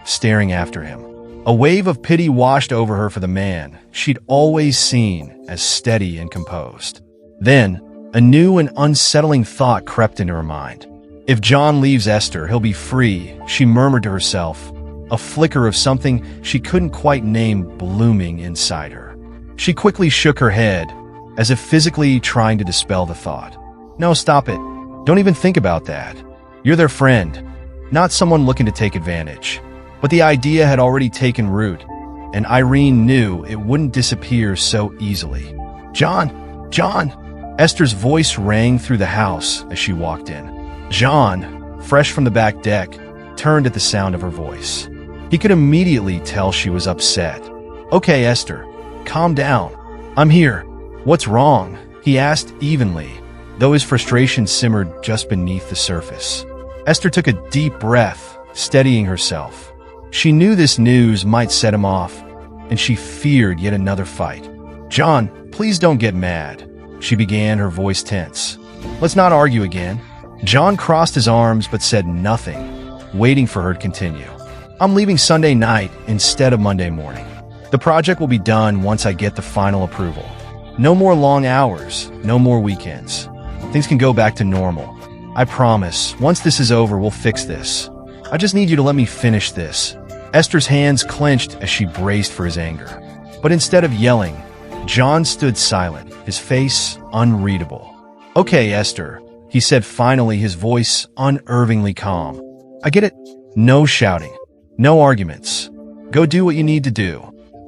staring after him. A wave of pity washed over her for the man she'd always seen as steady and composed. Then, a new and unsettling thought crept into her mind. If John leaves Esther, he'll be free, she murmured to herself, a flicker of something she couldn't quite name blooming inside her. She quickly shook her head, as if physically trying to dispel the thought. "No, stop it. Don't even think about that. You're their friend, not someone looking to take advantage." But the idea had already taken root, and Irene knew it wouldn't disappear so easily. "John! John!" Esther's voice rang through the house as she walked in. John, fresh from the back deck, turned at the sound of her voice. He could immediately tell she was upset. "Okay, Esther, calm down. I'm here. What's wrong?" he asked evenly, though his frustration simmered just beneath the surface. Esther took a deep breath, steadying herself. She knew this news might set him off, and she feared yet another fight. "John, please don't get mad," she began, her voice tense. "Let's not argue again." John crossed his arms but said nothing, waiting for her to continue. "I'm leaving Sunday night instead of Monday morning. The project will be done once I get the final approval. No more long hours, no more weekends. Things can go back to normal. I promise, once this is over, we'll fix this. I just need you to let me finish this." Esther's hands clenched as she braced for his anger. But instead of yelling, John stood silent, his face unreadable. "Okay, Esther," he said finally, his voice unervingly calm. "I get it. No shouting. No arguments. Go do what you need to do.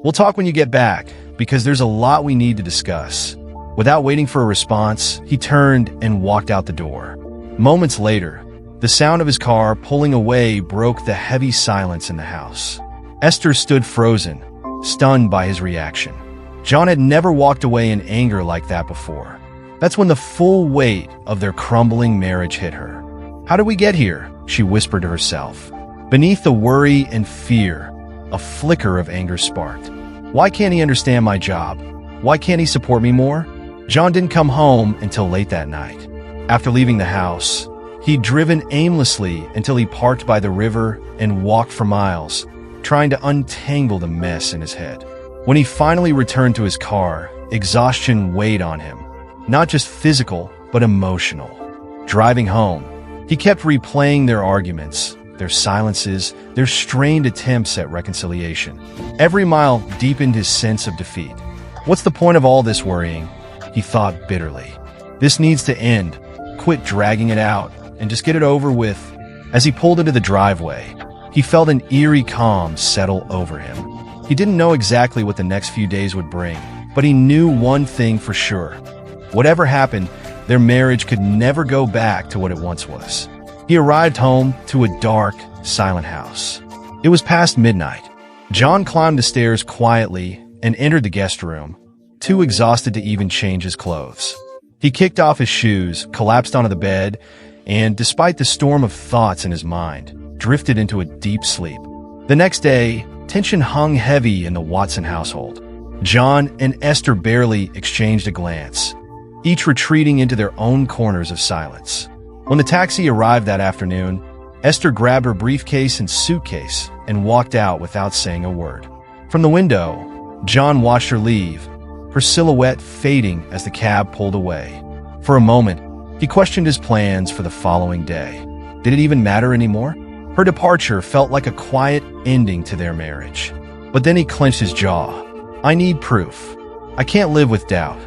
We'll talk when you get back, because there's a lot we need to discuss." Without waiting for a response, he turned and walked out the door. Moments later, the sound of his car pulling away broke the heavy silence in the house. Esther stood frozen, stunned by his reaction. John had never walked away in anger like that before. That's when the full weight of their crumbling marriage hit her. "How did we get here?" she whispered to herself. Beneath the worry and fear, a flicker of anger sparked. "Why can't he understand my job? Why can't he support me more?" John didn't come home until late that night. After leaving the house, he'd driven aimlessly until he parked by the river and walked for miles, trying to untangle the mess in his head. When he finally returned to his car, exhaustion weighed on him. Not just physical, but emotional. Driving home, he kept replaying their arguments, their silences, their strained attempts at reconciliation. Every mile deepened his sense of defeat. "What's the point of all this worrying?" he thought bitterly. "This needs to end. Quit dragging it out and just get it over with." As he pulled into the driveway, he felt an eerie calm settle over him. He didn't know exactly what the next few days would bring, but he knew one thing for sure. Whatever happened, their marriage could never go back to what it once was. He arrived home to a dark, silent house. It was past midnight. John climbed the stairs quietly and entered the guest room, too exhausted to even change his clothes. He kicked off his shoes, collapsed onto the bed, and, despite the storm of thoughts in his mind, drifted into a deep sleep. The next day, tension hung heavy in the Watson household. John and Esther barely exchanged a glance, each retreating into their own corners of silence. When the taxi arrived that afternoon, Esther grabbed her briefcase and suitcase and walked out without saying a word. From the window, John watched her leave, her silhouette fading as the cab pulled away. For a moment, he questioned his plans for the following day. Did it even matter anymore? Her departure felt like a quiet ending to their marriage. But then he clenched his jaw. "I need proof. I can't live with doubt."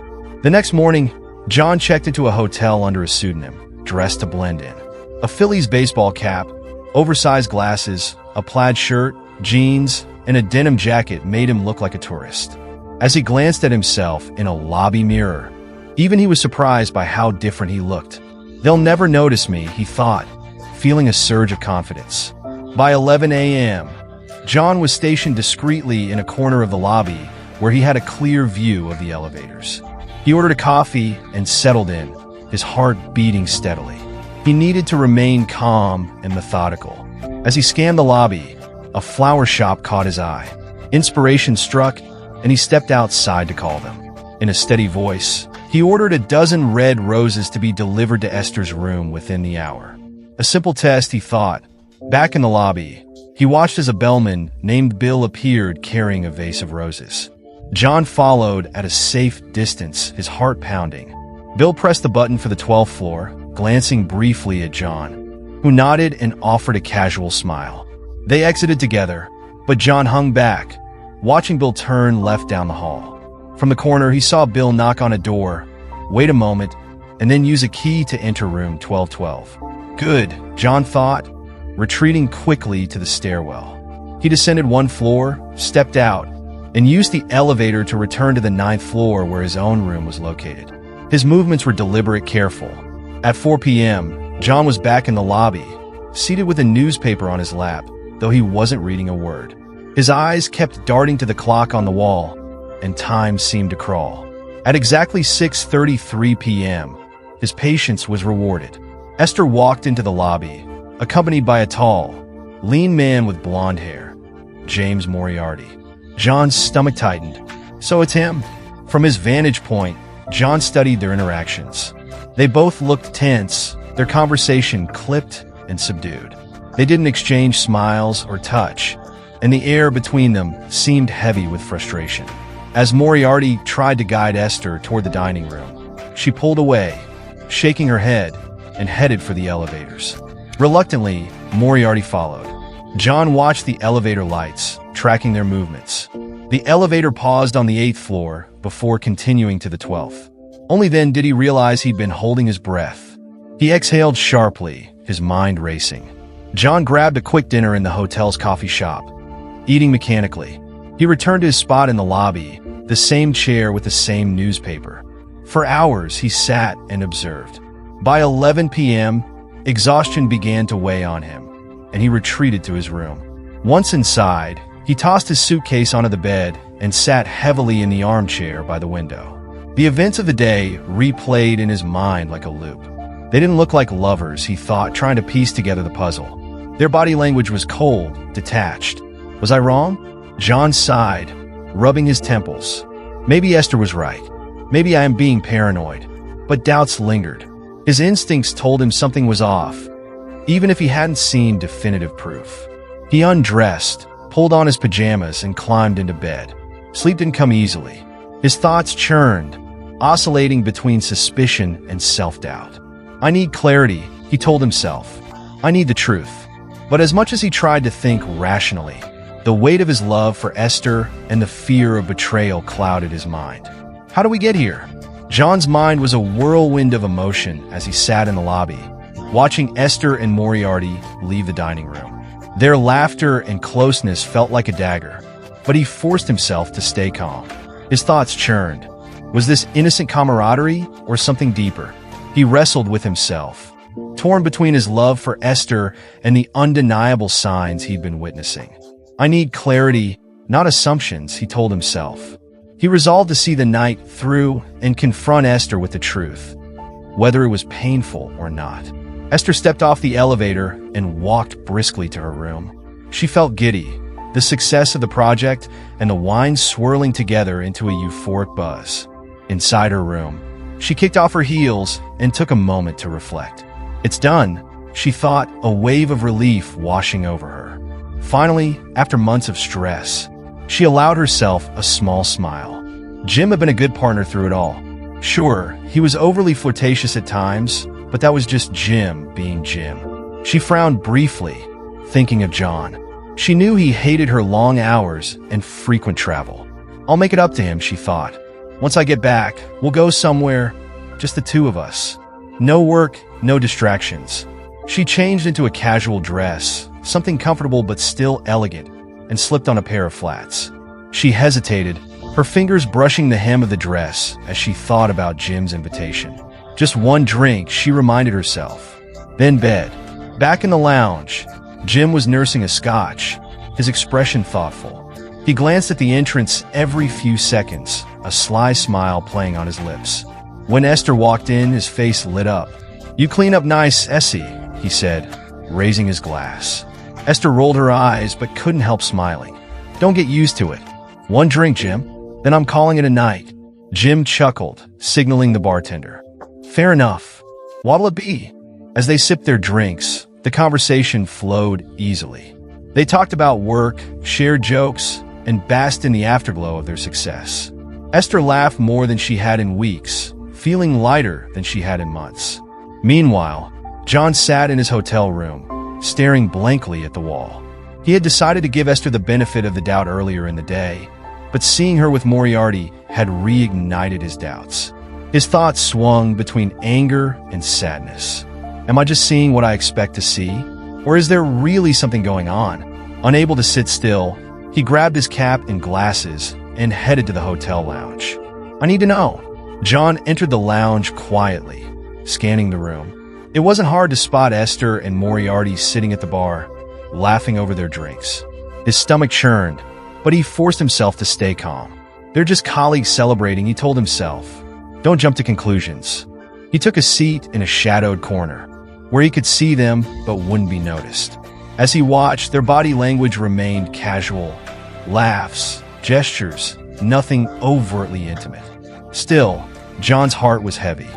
The next morning, John checked into a hotel under a pseudonym, dressed to blend in. A Phillies baseball cap, oversized glasses, a plaid shirt, jeans, and a denim jacket made him look like a tourist. As he glanced at himself in a lobby mirror, even he was surprised by how different he looked. "They'll never notice me," he thought, feeling a surge of confidence. By 11 a.m., John was stationed discreetly in a corner of the lobby, where he had a clear view of the elevators. He ordered a coffee and settled in, his heart beating steadily. He needed to remain calm and methodical. As he scanned the lobby, a flower shop caught his eye. Inspiration struck, and he stepped outside to call them. In a steady voice, he ordered a dozen red roses to be delivered to Esther's room within the hour. A simple test, he thought. Back in the lobby, he watched as a bellman named Bill appeared carrying a vase of roses. John followed at a safe distance, his heart pounding. Bill pressed the button for the 12th floor, glancing briefly at John, who nodded and offered a casual smile. They exited together, but John hung back, watching Bill turn left down the hall. From the corner, he saw Bill knock on a door, wait a moment, and then use a key to enter room 1212. Good, John thought, retreating quickly to the stairwell. He descended one floor, stepped out, and used the elevator to return to the 9th floor where his own room was located. His movements were deliberate, careful. At 4 p.m., John was back in the lobby, seated with a newspaper on his lap, though he wasn't reading a word. His eyes kept darting to the clock on the wall, and time seemed to crawl. At exactly 6:33 p.m., his patience was rewarded. Esther walked into the lobby, accompanied by a tall, lean man with blonde hair, James Moriarty. John's stomach tightened. So it's him. From his vantage point, John studied their interactions. They both looked tense, their conversation clipped and subdued. They didn't exchange smiles or touch, and the air between them seemed heavy with frustration. As Moriarty tried to guide Esther toward the dining room, she pulled away, shaking her head, and headed for the elevators. Reluctantly, Moriarty followed. John watched the elevator lights, tracking their movements. The elevator paused on the 8th floor before continuing to the 12th. Only then did he realize he'd been holding his breath. He exhaled sharply, his mind racing. John grabbed a quick dinner in the hotel's coffee shop. Eating mechanically, he returned to his spot in the lobby, the same chair with the same newspaper. For hours, he sat and observed. By 11 p.m., exhaustion began to weigh on him, and he retreated to his room. Once inside, he tossed his suitcase onto the bed and sat heavily in the armchair by the window. The events of the day replayed in his mind like a loop. They didn't look like lovers, he thought, trying to piece together the puzzle. Their body language was cold, detached. Was I wrong? John sighed, rubbing his temples. Maybe Esther was right. Maybe I am being paranoid. But doubts lingered. His instincts told him something was off, even if he hadn't seen definitive proof. He undressed, pulled on his pajamas, and climbed into bed. Sleep didn't come easily. His thoughts churned, oscillating between suspicion and self-doubt. I need clarity, he told himself. I need the truth. But as much as he tried to think rationally, the weight of his love for Esther and the fear of betrayal clouded his mind. How do we get here? John's mind was a whirlwind of emotion as he sat in the lobby, watching Esther and Moriarty leave the dining room. Their laughter and closeness felt like a dagger, but he forced himself to stay calm. His thoughts churned. Was this innocent camaraderie or something deeper? He wrestled with himself, torn between his love for Esther and the undeniable signs he'd been witnessing. I need clarity, not assumptions, he told himself. He resolved to see the night through and confront Esther with the truth, whether it was painful or not. Esther stepped off the elevator and walked briskly to her room. She felt giddy, the success of the project and the wine swirling together into a euphoric buzz. Inside her room, she kicked off her heels and took a moment to reflect. It's done, she thought, a wave of relief washing over her. Finally, after months of stress, she allowed herself a small smile. Jim had been a good partner through it all. Sure, he was overly flirtatious at times, but that was just Jim being Jim. She frowned briefly, thinking of John. She knew he hated her long hours and frequent travel. I'll make it up to him, she thought. Once I get back, we'll go somewhere, just the two of us. No work, no distractions. She changed into a casual dress, something comfortable but still elegant, and slipped on a pair of flats. She hesitated, her fingers brushing the hem of the dress as she thought about Jim's invitation. Just one drink, she reminded herself. Then bed. Back in the lounge, Jim was nursing a scotch, his expression thoughtful. He glanced at the entrance every few seconds, a sly smile playing on his lips. When Esther walked in, his face lit up. "You clean up nice, Essie," he said, raising his glass. Esther rolled her eyes but couldn't help smiling. "Don't get used to it. One drink, Jim. Then I'm calling it a night." Jim chuckled, signaling the bartender. "Fair enough. What'll it be?" As they sipped their drinks, the conversation flowed easily. They talked about work, shared jokes, and basked in the afterglow of their success. Esther laughed more than she had in weeks, feeling lighter than she had in months. Meanwhile, John sat in his hotel room, staring blankly at the wall. He had decided to give Esther the benefit of the doubt earlier in the day, but seeing her with Moriarty had reignited his doubts. His thoughts swung between anger and sadness. Am I just seeing what I expect to see? Or is there really something going on? Unable to sit still, he grabbed his cap and glasses and headed to the hotel lounge. "I need to know." John entered the lounge quietly, scanning the room. It wasn't hard to spot Esther and Moriarty sitting at the bar, laughing over their drinks. His stomach churned, but he forced himself to stay calm. They're just colleagues celebrating, he told himself. Don't jump to conclusions. He took a seat in a shadowed corner, where he could see them but wouldn't be noticed. As he watched, their body language remained casual. Laughs, gestures, nothing overtly intimate. Still, John's heart was heavy.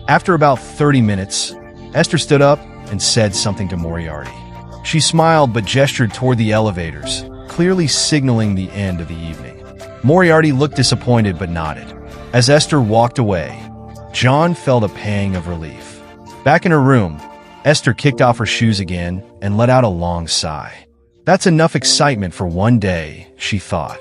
After about 30 minutes, Esther stood up and said something to Moriarty. She smiled but gestured toward the elevators, clearly signaling the end of the evening. Moriarty looked disappointed but nodded. As Esther walked away, John felt a pang of relief. Back in her room, Esther kicked off her shoes again and let out a long sigh. That's enough excitement for one day, she thought.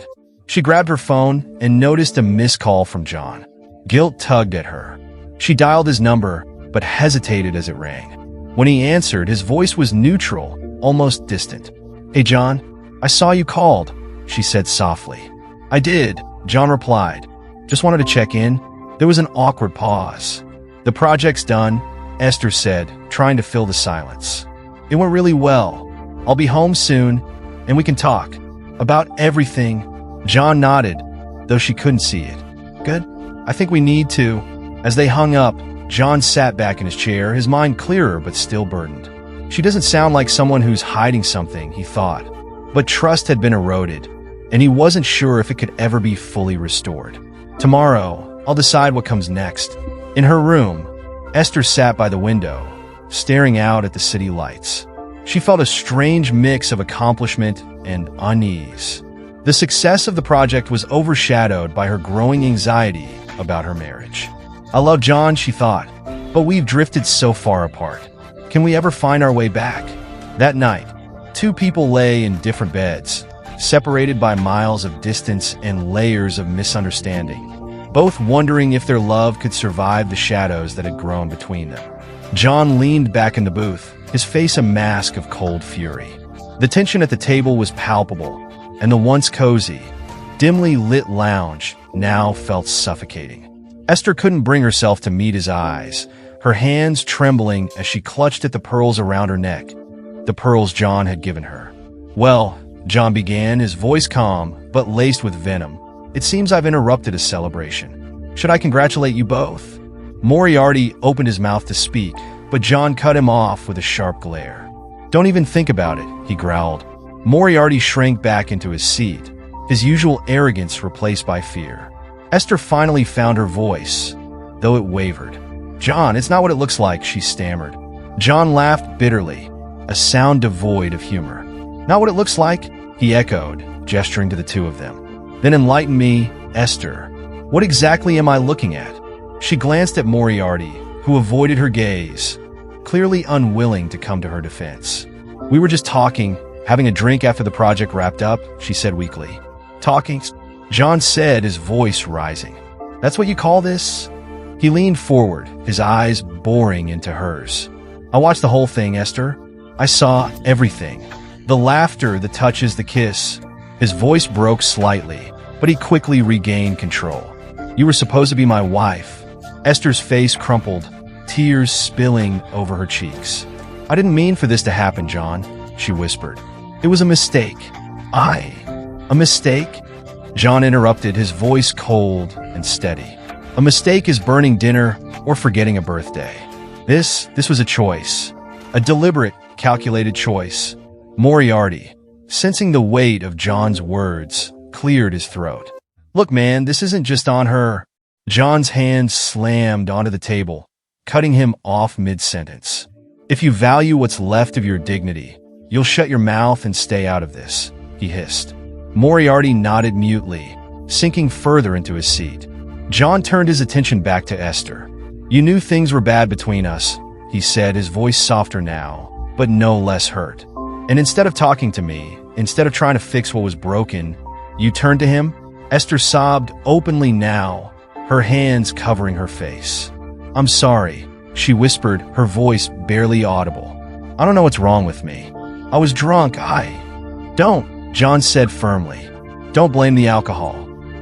She grabbed her phone and noticed a missed call from John. Guilt tugged at her. She dialed his number, but hesitated as it rang. When he answered, his voice was neutral, almost distant. "Hey, John, I saw you called," she said softly. "I did," John replied. "Just wanted to check in." There was an awkward pause. "The project's done," Esther said, trying to fill the silence. "It went really well. I'll be home soon, and we can talk about everything." John nodded, though she couldn't see it. "Good. I think we need to." As they hung up, John sat back in his chair, his mind clearer but still burdened. She doesn't sound like someone who's hiding something, he thought. But trust had been eroded, and he wasn't sure if it could ever be fully restored. "Tomorrow, I'll decide what comes next." In her room, Esther sat by the window, staring out at the city lights. She felt a strange mix of accomplishment and unease. The success of the project was overshadowed by her growing anxiety about her marriage. "I love John," she thought, "but we've drifted so far apart. Can we ever find our way back?" That night, two people lay in different beds, separated by miles of distance and layers of misunderstanding, both wondering if their love could survive the shadows that had grown between them. John leaned back in the booth, his face a mask of cold fury. The tension at the table was palpable, and the once cozy, dimly lit lounge now felt suffocating. Esther couldn't bring herself to meet his eyes, her hands trembling as she clutched at the pearls around her neck, the pearls John had given her. "Well," John began, his voice calm, but laced with venom, "it seems I've interrupted a celebration. Should I congratulate you both?" Moriarty opened his mouth to speak, but John cut him off with a sharp glare. "Don't even think about it," he growled. Moriarty shrank back into his seat, his usual arrogance replaced by fear. Esther finally found her voice, though it wavered. "John, it's not what it looks like," she stammered. John laughed bitterly, a sound devoid of humor. "Not what it looks like?" he echoed, gesturing to the two of them. "Then enlighten me, Esther. What exactly am I looking at?" She glanced at Moriarty, who avoided her gaze, clearly unwilling to come to her defense. "We were just talking, having a drink after the project wrapped up," she said weakly. "Talking?" John said, his voice rising. "That's what you call this?" He leaned forward, his eyes boring into hers. "I watched the whole thing, Esther. I saw everything. The laughter, the touches, the kiss." His voice broke slightly, but he quickly regained control. "You were supposed to be my wife." Esther's face crumpled, tears spilling over her cheeks. "I didn't mean for this to happen, John," she whispered. "It was a mistake. A mistake? John interrupted, his voice cold and steady. A mistake is burning dinner or forgetting a birthday. This was a choice. A deliberate, calculated choice. Moriarty, sensing the weight of John's words, cleared his throat. Look, man, this isn't just on her. John's hand slammed onto the table, cutting him off mid-sentence. If you value what's left of your dignity, you'll shut your mouth and stay out of this, he hissed. Moriarty nodded mutely, sinking further into his seat. John turned his attention back to Esther. You knew things were bad between us, he said, his voice softer now, but no less hurt. And instead of talking to me, instead of trying to fix what was broken, you turned to him? Esther sobbed openly now, her hands covering her face. I'm sorry, she whispered, her voice barely audible. I don't know what's wrong with me. I was drunk, Don't, John said firmly. Don't blame the alcohol.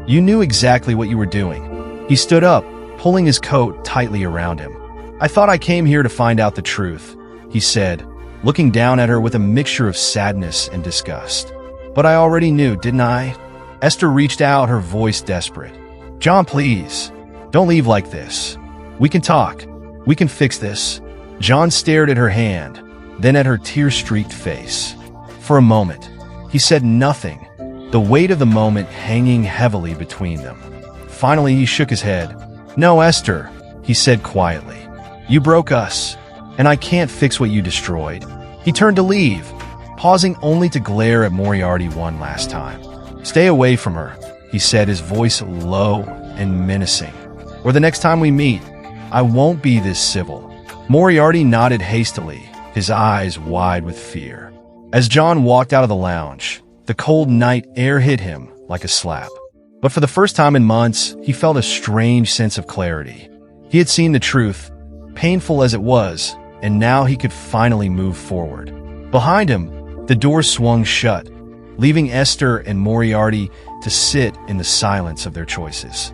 You knew exactly what you were doing. He stood up, pulling his coat tightly around him. I thought I came here to find out the truth, he said, looking down at her with a mixture of sadness and disgust. But I already knew, didn't I? Esther reached out, her voice desperate. John, please, don't leave like this. We can talk. We can fix this. John stared at her hand, then at her tear-streaked face. For a moment, he said nothing, the weight of the moment hanging heavily between them. Finally, he shook his head. No, Esther, he said quietly. You broke us, and I can't fix what you destroyed. He turned to leave, pausing only to glare at Moriarty one last time. Stay away from her, he said, his voice low and menacing. Or the next time we meet, I won't be this civil. Moriarty nodded hastily, his eyes wide with fear. As John walked out of the lounge, the cold night air hit him like a slap. But for the first time in months, he felt a strange sense of clarity. He had seen the truth, painful as it was, and now he could finally move forward. Behind him, the door swung shut, leaving Esther and Moriarty to sit in the silence of their choices.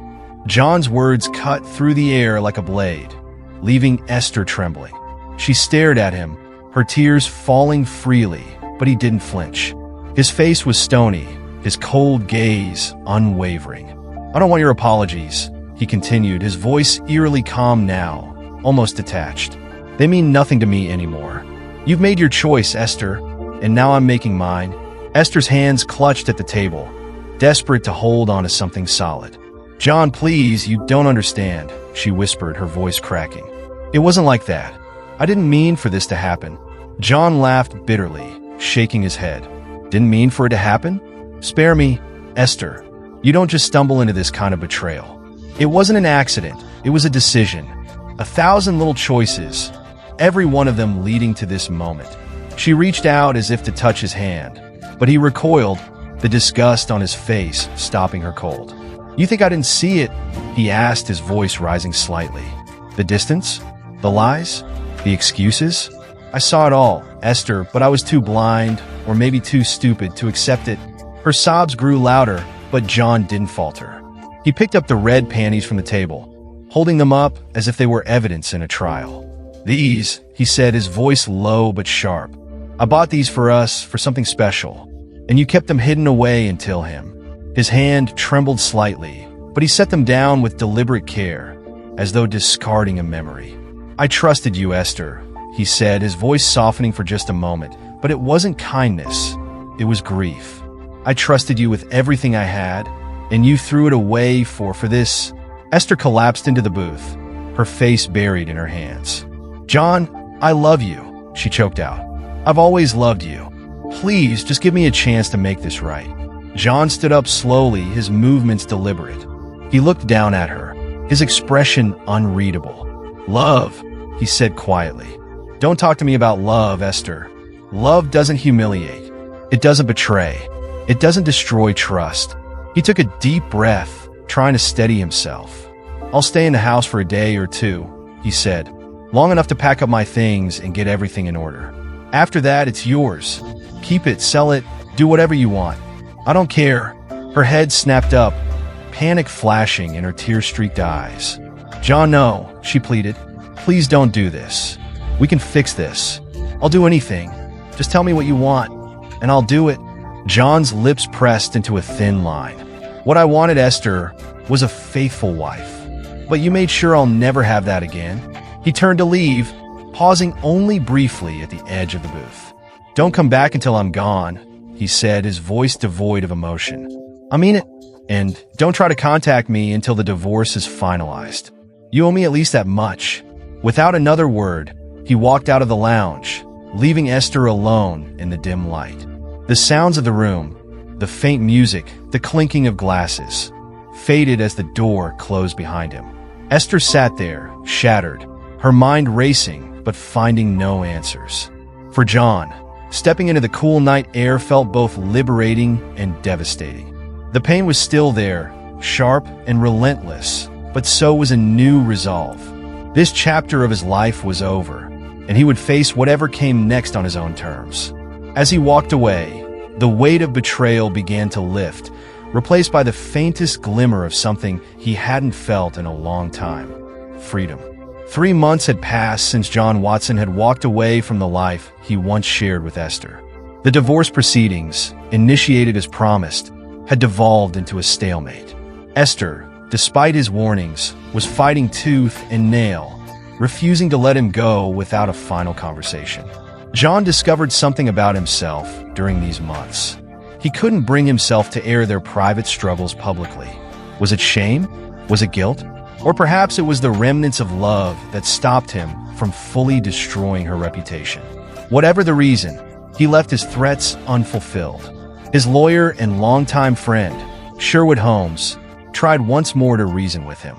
John's words cut through the air like a blade, leaving Esther trembling. She stared at him, her tears falling freely, but he didn't flinch. His face was stony, his cold gaze unwavering. I don't want your apologies, he continued, his voice eerily calm now, almost detached. They mean nothing to me anymore. You've made your choice, Esther, and now I'm making mine. Esther's hands clutched at the table, desperate to hold on to something solid. John, please, you don't understand, she whispered, her voice cracking. It wasn't like that. I didn't mean for this to happen. John laughed bitterly, shaking his head. Didn't mean for it to happen? Spare me, Esther. You don't just stumble into this kind of betrayal. It wasn't an accident. It was a decision. 1,000 little choices, every one of them leading to this moment. She reached out as if to touch his hand, but he recoiled, the disgust on his face stopping her cold. You think I didn't see it? He asked, his voice rising slightly. The distance? The lies? The excuses? I saw it all, Esther, but I was too blind, or maybe too stupid, to accept it. Her sobs grew louder, but John didn't falter. He picked up the red panties from the table, holding them up as if they were evidence in a trial. These, he said, his voice low but sharp. I bought these for us, for something special, and you kept them hidden away until him. His hand trembled slightly, but he set them down with deliberate care, as though discarding a memory. I trusted you, Esther, he said, his voice softening for just a moment, but it wasn't kindness, it was grief. I trusted you with everything I had, and you threw it away for this. Esther collapsed into the booth, her face buried in her hands. John, I love you, she choked out. I've always loved you. Please, just give me a chance to make this right. John stood up slowly, his movements deliberate. He looked down at her, his expression unreadable. Love, he said quietly. Don't talk to me about love, Esther. Love doesn't humiliate. It doesn't betray. It doesn't destroy trust. He took a deep breath, trying to steady himself. I'll stay in the house for a day or two, he said, long enough to pack up my things and get everything in order. After that, it's yours. Keep it, sell it, do whatever you want. I don't care. Her head snapped up, panic flashing in her tear-streaked eyes. John, no, she pleaded. Please don't do this. We can fix this. I'll do anything. Just tell me what you want, and I'll do it. John's lips pressed into a thin line. "What I wanted, Esther, was a faithful wife. But you made sure I'll never have that again." He turned to leave, pausing only briefly at the edge of the booth. "Don't come back until I'm gone," he said, his voice devoid of emotion. "I mean it. And don't try to contact me until the divorce is finalized. You owe me at least that much." Without another word, he walked out of the lounge, leaving Esther alone in the dim light. The sounds of the room, the faint music, the clinking of glasses, faded as the door closed behind him. Esther sat there, shattered, her mind racing but finding no answers. For John, stepping into the cool night air felt both liberating and devastating. The pain was still there, sharp and relentless, but so was a new resolve. This chapter of his life was over, and he would face whatever came next on his own terms. As he walked away, the weight of betrayal began to lift, replaced by the faintest glimmer of something he hadn't felt in a long time: freedom. 3 months had passed since John Watson had walked away from the life he once shared with Esther. The divorce proceedings, initiated as promised, had devolved into a stalemate. Esther, despite his warnings, was fighting tooth and nail, refusing to let him go without a final conversation. John discovered something about himself during these months. He couldn't bring himself to air their private struggles publicly. Was it shame? Was it guilt? Or perhaps it was the remnants of love that stopped him from fully destroying her reputation. Whatever the reason, he left his threats unfulfilled. His lawyer and longtime friend, Sherwood Holmes, tried once more to reason with him.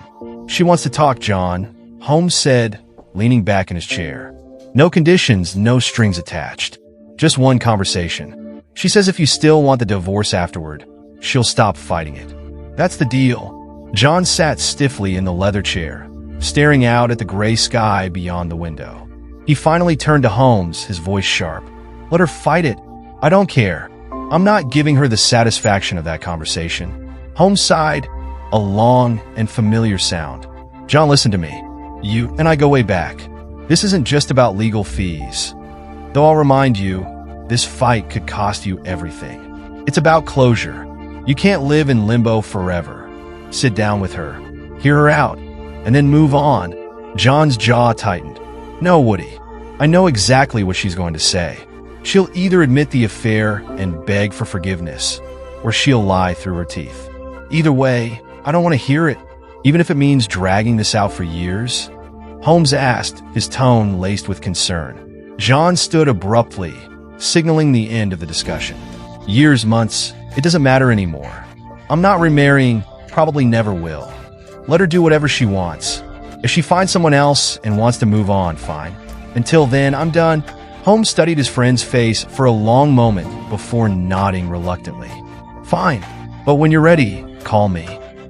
"She wants to talk, John," Holmes said, leaning back in his chair. "No conditions, no strings attached. Just one conversation. She says if you still want the divorce afterward, she'll stop fighting it." "That's the deal." John sat stiffly in the leather chair, staring out at the gray sky beyond the window. He finally turned to Holmes, his voice sharp. "Let her fight it. I don't care. I'm not giving her the satisfaction of that conversation." Holmes sighed, a long and familiar sound. "John, listen to me. You and I go way back. This isn't just about legal fees. Though I'll remind you, this fight could cost you everything. It's about closure. You can't live in limbo forever. Sit down with her, hear her out, and then move on." John's jaw tightened. "No, Woody. I know exactly what she's going to say. She'll either admit the affair and beg for forgiveness, or she'll lie through her teeth. Either way, I don't want to hear it, even if it means dragging this out for years." Holmes asked, his tone laced with concern. John stood abruptly, signaling the end of the discussion. "Years, months, it doesn't matter anymore. I'm not remarrying, probably never will. Let her do whatever she wants. If she finds someone else and wants to move on, fine. Until then, I'm done." Holmes studied his friend's face for a long moment before nodding reluctantly. "Fine, but when you're ready, call me.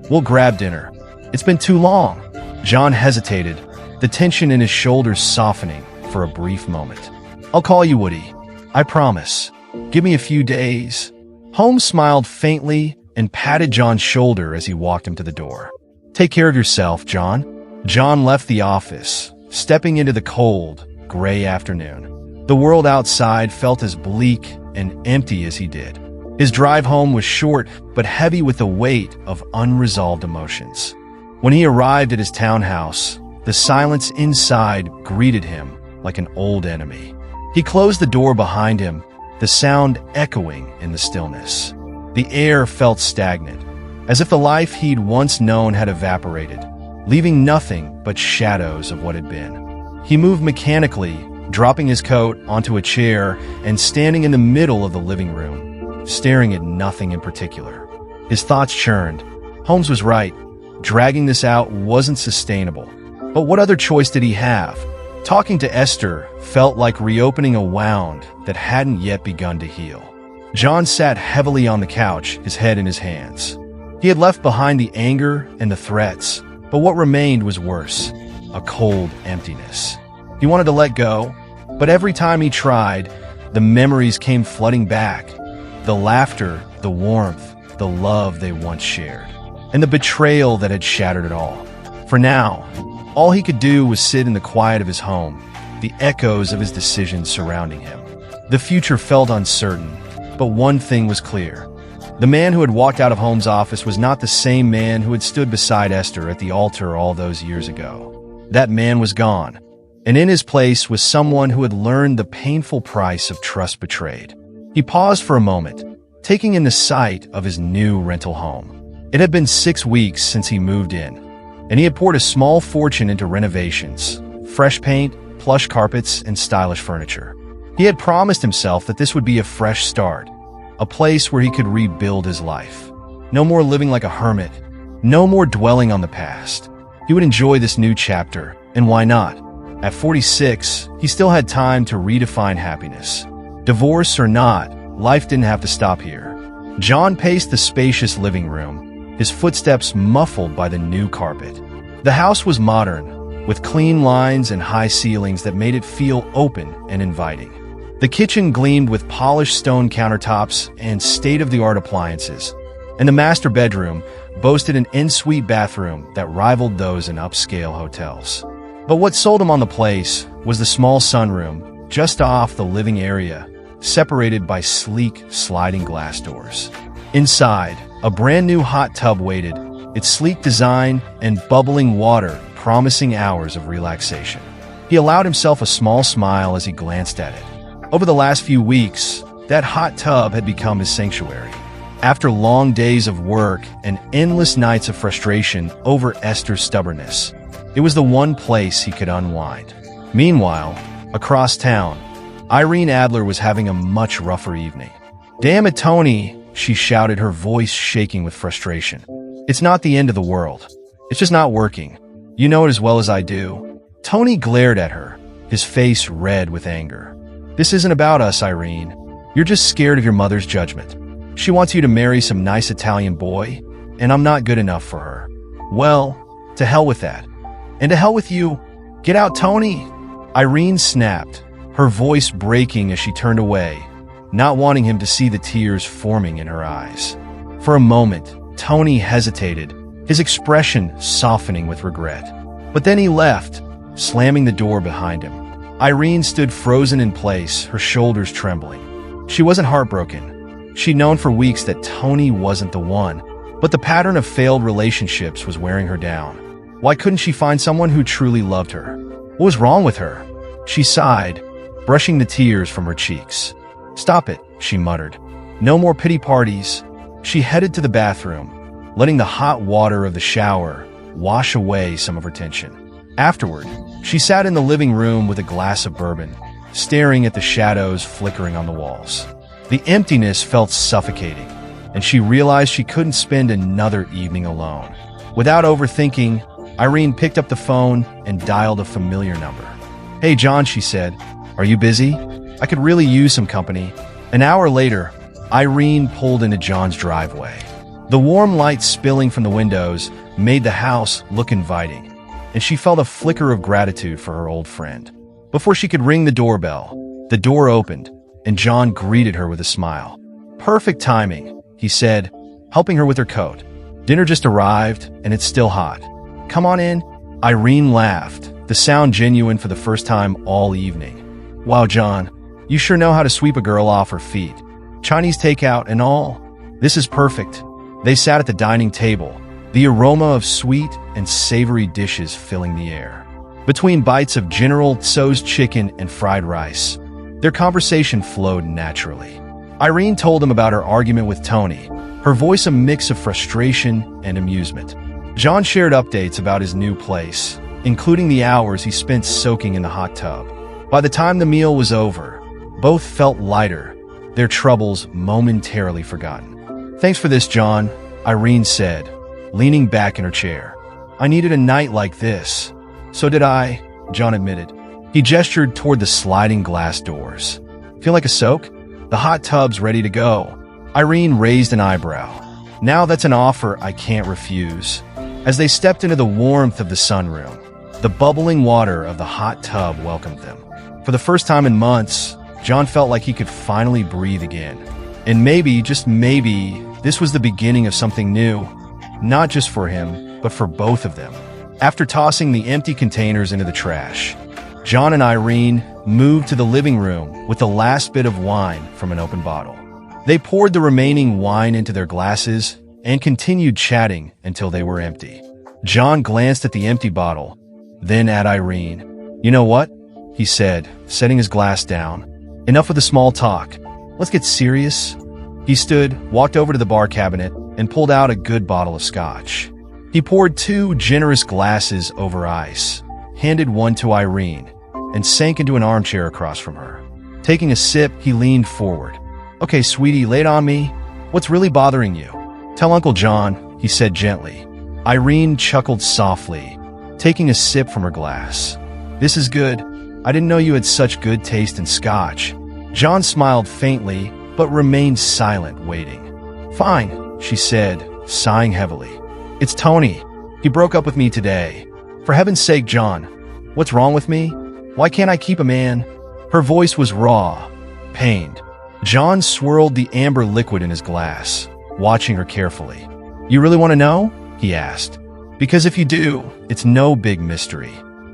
We'll grab dinner. It's been too long." John hesitated, the tension in his shoulders softening for a brief moment. "I'll call you, Woody. I promise. Give me a few days." Holmes smiled faintly and patted John's shoulder as he walked him to the door. "Take care of yourself, John." John left the office, stepping into the cold, gray afternoon. The world outside felt as bleak and empty as he did. His drive home was short but heavy with the weight of unresolved emotions. When he arrived at his townhouse, the silence inside greeted him like an old enemy. He closed the door behind him, the sound echoing in the stillness. The air felt stagnant, as if the life he'd once known had evaporated, leaving nothing but shadows of what had been. He moved mechanically, dropping his coat onto a chair and standing in the middle of the living room, staring at nothing in particular. His thoughts churned. Holmes was right. Dragging this out wasn't sustainable. But what other choice did he have? Talking to Esther felt like reopening a wound that hadn't yet begun to heal. John sat heavily on the couch, his head in his hands. He had left behind the anger and the threats, but what remained was worse, a cold emptiness. He wanted to let go, but every time he tried, the memories came flooding back. The laughter, the warmth, the love they once shared, and the betrayal that had shattered it all. For now, all he could do was sit in the quiet of his home, the echoes of his decisions surrounding him. The future felt uncertain, But one thing was clear. The man who had walked out of Holmes' office was not the same man who had stood beside Esther at the altar all those years ago. That man was gone, and in his place was someone who had learned the painful price of trust betrayed. He paused for a moment, taking in the sight of his new rental home. It had been 6 weeks since he moved in, and he had poured a small fortune into renovations, fresh paint, plush carpets, and stylish furniture. He had promised himself that this would be a fresh start, a place where he could rebuild his life. No more living like a hermit, no more dwelling on the past. He would enjoy this new chapter, and why not? At 46, he still had time to redefine happiness. Divorce or not, life didn't have to stop here. John paced the spacious living room, his footsteps muffled by the new carpet. The house was modern, with clean lines and high ceilings that made it feel open and inviting. The kitchen gleamed with polished stone countertops and state-of-the-art appliances, and the master bedroom boasted an en-suite bathroom that rivaled those in upscale hotels. But what sold him on the place was the small sunroom just off the living area, separated by sleek sliding glass doors. Inside, a brand-new hot tub waited, its sleek design and bubbling water promising hours of relaxation. He allowed himself a small smile as he glanced at it. Over the last few weeks, that hot tub had become his sanctuary. After long days of work and endless nights of frustration over Esther's stubbornness, it was the one place he could unwind. Meanwhile, across town, Irene Adler was having a much rougher evening. "Damn it, Tony," she shouted, her voice shaking with frustration. "It's not the end of the world. It's just not working. You know it as well as I do." Tony glared at her, his face red with anger. "This isn't about us, Irene. You're just scared of your mother's judgment. She wants you to marry some nice Italian boy, and I'm not good enough for her. Well, to hell with that. And to hell with you. Get out, Tony!" Irene snapped, her voice breaking as she turned away, not wanting him to see the tears forming in her eyes. For a moment, Tony hesitated, his expression softening with regret. But then he left, slamming the door behind him. Irene stood frozen in place, her shoulders trembling. She wasn't heartbroken. She'd known for weeks that Tony wasn't the one, but the pattern of failed relationships was wearing her down. Why couldn't she find someone who truly loved her? What was wrong with her? She sighed, brushing the tears from her cheeks. "Stop it," she muttered. "No more pity parties." She headed to the bathroom, letting the hot water of the shower wash away some of her tension. Afterward, she sat in the living room with a glass of bourbon, staring at the shadows flickering on the walls. The emptiness felt suffocating, and she realized she couldn't spend another evening alone. Without overthinking, Irene picked up the phone and dialed a familiar number. "Hey, John," she said. "Are you busy? I could really use some company." An hour later, Irene pulled into John's driveway. The warm light spilling from the windows made the house look inviting, and she felt a flicker of gratitude for her old friend. Before she could ring the doorbell, the door opened, and John greeted her with a smile. "Perfect timing," he said, helping her with her coat. "Dinner just arrived, and it's still hot. Come on in." Irene laughed, the sound genuine for the first time all evening. "Wow, John, you sure know how to sweep a girl off her feet. Chinese takeout and all. This is perfect." They sat at the dining table, the aroma of sweet and savory dishes filling the air. Between bites of General Tso's chicken and fried rice, their conversation flowed naturally. Irene told him about her argument with Tony, her voice a mix of frustration and amusement. John shared updates about his new place, including the hours he spent soaking in the hot tub. By the time the meal was over, both felt lighter, their troubles momentarily forgotten. "Thanks for this, John," Irene said, leaning back in her chair. "I needed a night like this." "So did I," John admitted. He gestured toward the sliding glass doors. "Feel like a soak? The hot tub's ready to go." Irene raised an eyebrow. "Now that's an offer I can't refuse." As they stepped into the warmth of the sunroom, the bubbling water of the hot tub welcomed them. For the first time in months, John felt like he could finally breathe again. And maybe, just maybe, this was the beginning of something new, not just for him, but for both of them. After tossing the empty containers into the trash, John and Irene moved to the living room with the last bit of wine from an open bottle. They poured the remaining wine into their glasses and continued chatting until they were empty. John glanced at the empty bottle, then at Irene. "You know what?" he said, setting his glass down. "Enough with the small talk. Let's get serious." He stood, walked over to the bar cabinet, and pulled out a good bottle of scotch. He poured 2 generous glasses over ice, handed one to Irene, and sank into an armchair across from her. Taking a sip, he leaned forward. "Okay, sweetie, lay it on me. What's really bothering you?" "Tell Uncle John," he said gently. Irene chuckled softly, taking a sip from her glass. "This is good. I didn't know you had such good taste in scotch." John smiled faintly, but remained silent, waiting. "Fine," she said, sighing heavily. "It's Tony. He broke up with me today." "For heaven's sake, John, what's wrong with me? Why can't I keep a man?" Her voice was raw, pained. John swirled the amber liquid in his glass, watching her carefully. "You really want to know?" he asked. "Because if you do, it's no big mystery.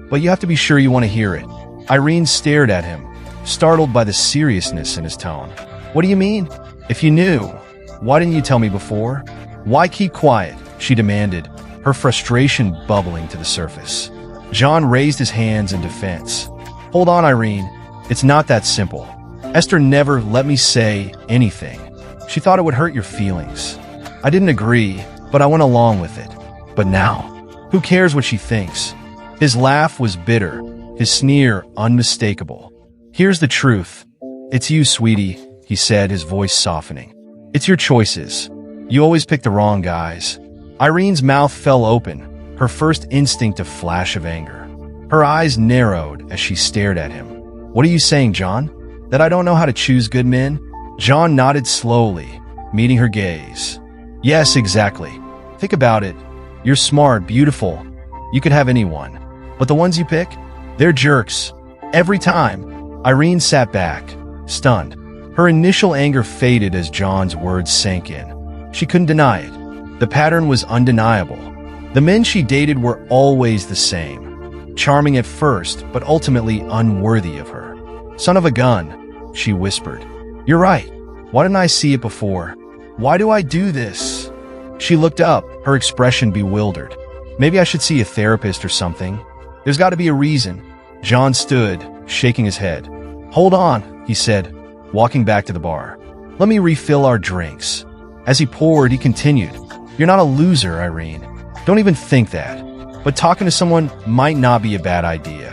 But you have to be sure you want to hear it." Irene stared at him, startled by the seriousness in his tone. "What do you mean? If you knew, why didn't you tell me before? Why keep quiet?" she demanded, her frustration bubbling to the surface. John raised his hands in defense. "Hold on, Irene. It's not that simple. Esther never let me say anything. She thought it would hurt your feelings. I didn't agree, but I went along with it. But now, who cares what she thinks?" His laugh was bitter, his sneer unmistakable. "Here's the truth. It's you, sweetie," he said, his voice softening. "It's your choices. You always pick the wrong guys." Irene's mouth fell open, her first instinct a flash of anger. Her eyes narrowed as she stared at him. "What are you saying, John? That I don't know how to choose good men?" John nodded slowly, meeting her gaze. "Yes, exactly. Think about it. You're smart, beautiful. You could have anyone. But the ones you pick, they're jerks. Every time." Irene sat back, stunned. Her initial anger faded as John's words sank in. She couldn't deny it. The pattern was undeniable. The men she dated were always the same. Charming at first, but ultimately unworthy of her. "Son of a gun," she whispered. "You're right. Why didn't I see it before? Why do I do this?" She looked up, her expression bewildered. "Maybe I should see a therapist or something. There's got to be a reason." John stood, shaking his head. "Hold on," he said, walking back to the bar. "Let me refill our drinks." As he poured, he continued. "You're not a loser, Irene. Don't even think that. But talking to someone might not be a bad idea.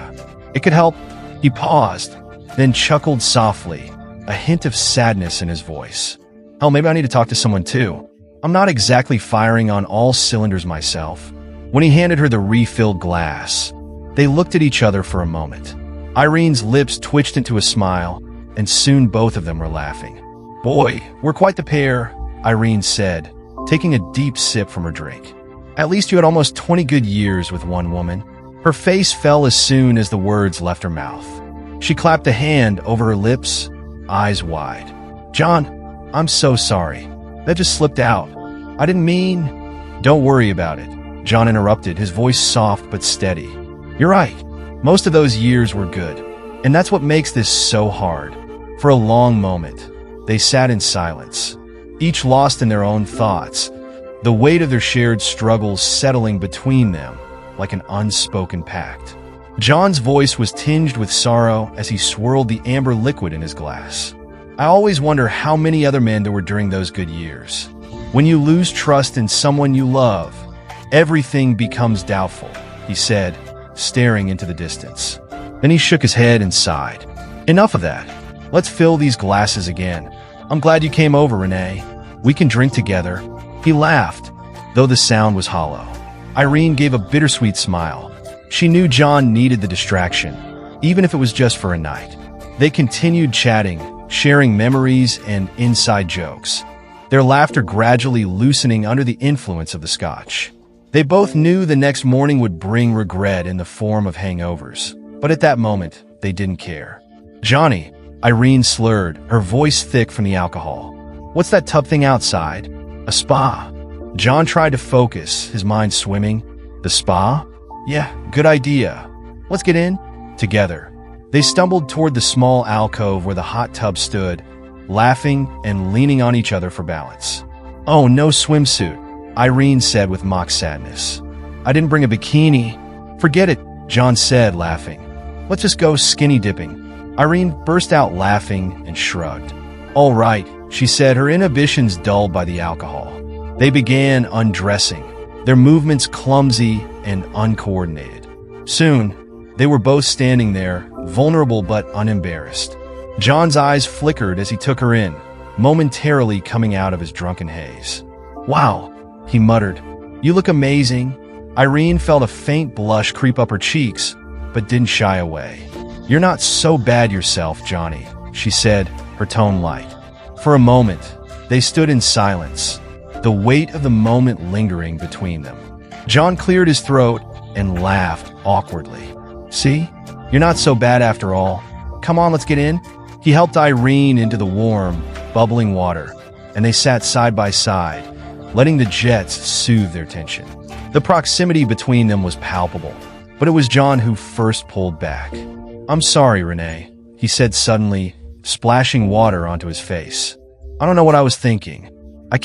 It could help." He paused, then chuckled softly, a hint of sadness in his voice. "Hell, maybe I need to talk to someone too. I'm not exactly firing on all cylinders myself." When he handed her the refilled glass, they looked at each other for a moment. Irene's lips twitched into a smile, and soon both of them were laughing. "Boy, we're quite the pair," Irene said, taking a deep sip from her drink. "At least you had almost 20 good years with one woman." Her face fell as soon as the words left her mouth. She clapped a hand over her lips, eyes wide. "John, I'm so sorry. That just slipped out. I didn't mean—" "Don't worry about it," John interrupted, his voice soft but steady. "You're right. Most of those years were good. And that's what makes this so hard." For a long moment, they sat in silence, each lost in their own thoughts, the weight of their shared struggles settling between them like an unspoken pact. John's voice was tinged with sorrow as he swirled the amber liquid in his glass. "I always wonder how many other men there were during those good years. When you lose trust in someone you love, everything becomes doubtful," he said, staring into the distance. Then he shook his head and sighed. "Enough of that. Let's fill these glasses again. I'm glad you came over, Renee. We can drink together." He laughed, though the sound was hollow. Irene gave a bittersweet smile. She knew John needed the distraction, even if it was just for a night. They continued chatting, sharing memories and inside jokes, their laughter gradually loosening under the influence of the scotch. They both knew the next morning would bring regret in the form of hangovers, but at that moment, they didn't care. "Johnny," Irene slurred, her voice thick from the alcohol. "What's that tub thing outside?" "A spa." John tried to focus, his mind swimming. "The spa? Yeah, good idea. Let's get in." Together, they stumbled toward the small alcove where the hot tub stood, laughing and leaning on each other for balance. "Oh, no swimsuit," Irene said with mock sadness. "I didn't bring a bikini." "Forget it," John said, laughing. "Let's just go skinny dipping." Irene burst out laughing and shrugged. "All right," she said, her inhibitions dulled by the alcohol. They began undressing, their movements clumsy and uncoordinated. Soon, they were both standing there, vulnerable but unembarrassed. John's eyes flickered as he took her in, momentarily coming out of his drunken haze. "Wow," he muttered. "You look amazing." Irene felt a faint blush creep up her cheeks, but didn't shy away. "You're not so bad yourself, Johnny," she said, her tone light. For a moment, they stood in silence, the weight of the moment lingering between them. John cleared his throat and laughed awkwardly. "See? You're not so bad after all. Come on, let's get in." He helped Irene into the warm, bubbling water, and they sat side by side, letting the jets soothe their tension. The proximity between them was palpable, but it was John who first pulled back. "I'm sorry, Renee," he said suddenly, splashing water onto his face. "I don't know what I was thinking. I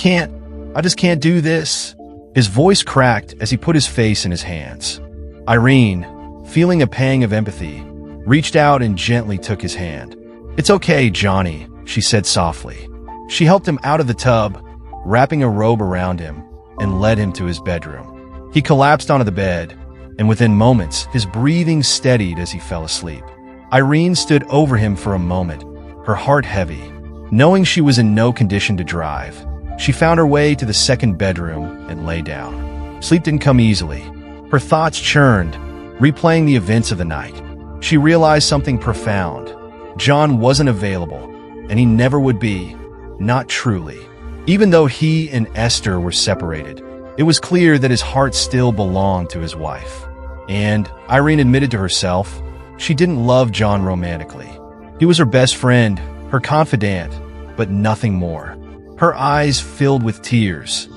just can't do this." His voice cracked as he put his face in his hands. Irene, feeling a pang of empathy, reached out and gently took his hand. "It's okay, Johnny," she said softly. She helped him out of the tub, wrapping a robe around him, and led him to his bedroom. He collapsed onto the bed, and within moments, his breathing steadied as he fell asleep. Irene stood over him for a moment, her heart heavy. Knowing she was in no condition to drive, she found her way to the second bedroom and lay down. Sleep didn't come easily. Her thoughts churned, replaying the events of the night. She realized something profound. John wasn't available, and he never would be, not truly. Even though he and Esther were separated, it was clear that his heart still belonged to his wife. And, Irene admitted to herself, she didn't love John romantically. He was her best friend, her confidant, but nothing more. Her eyes filled with tears,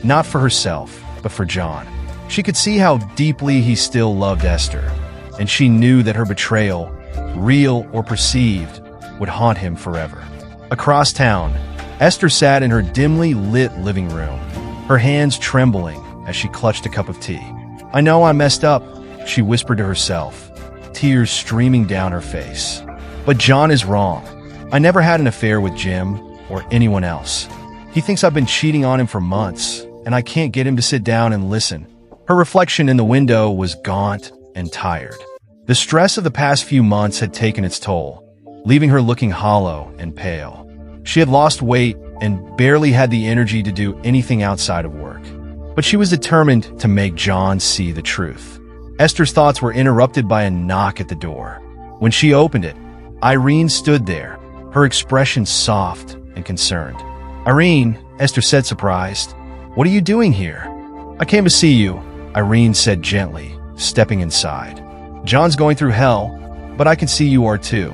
not for herself, but for John. She could see how deeply he still loved Esther, and she knew that her betrayal, real or perceived, would haunt him forever. Across town, Esther sat in her dimly lit living room, her hands trembling as she clutched a cup of tea. "I know I messed up," she whispered to herself, tears streaming down her face. "But John is wrong. I never had an affair with Jim or anyone else. He thinks I've been cheating on him for months, and I can't get him to sit down and listen." Her reflection in the window was gaunt and tired. The stress of the past few months had taken its toll, leaving her looking hollow and pale. She had lost weight and barely had the energy to do anything outside of work. But she was determined to make John see the truth. Esther's thoughts were interrupted by a knock at the door. When she opened it, Irene stood there, her expression soft and concerned. "Irene," Esther said, surprised. "What are you doing here?" "I came to see you," Irene said gently, stepping inside. "John's going through hell, but I can see you are too.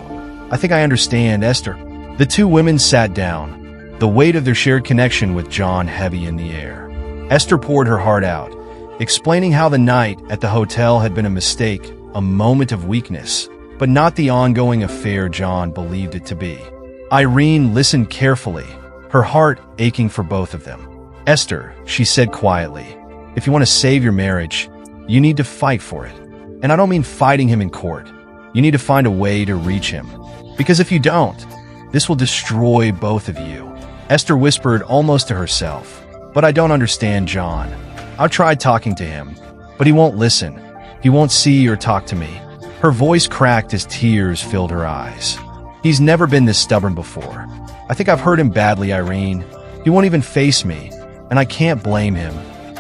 I think I understand, Esther." The two women sat down, the weight of their shared connection with John heavy in the air. Esther poured her heart out, explaining how the night at the hotel had been a mistake, a moment of weakness, but not the ongoing affair John believed it to be. Irene listened carefully, her heart aching for both of them. "Esther," she said quietly, "if you want to save your marriage, you need to fight for it. And I don't mean fighting him in court. You need to find a way to reach him. Because if you don't, this will destroy both of you." Esther whispered almost to herself, "But I don't understand John. I've tried talking to him, but he won't listen. He won't see or talk to me." Her voice cracked as tears filled her eyes. "He's never been this stubborn before. I think I've hurt him badly, Irene. He won't even face me, and I can't blame him."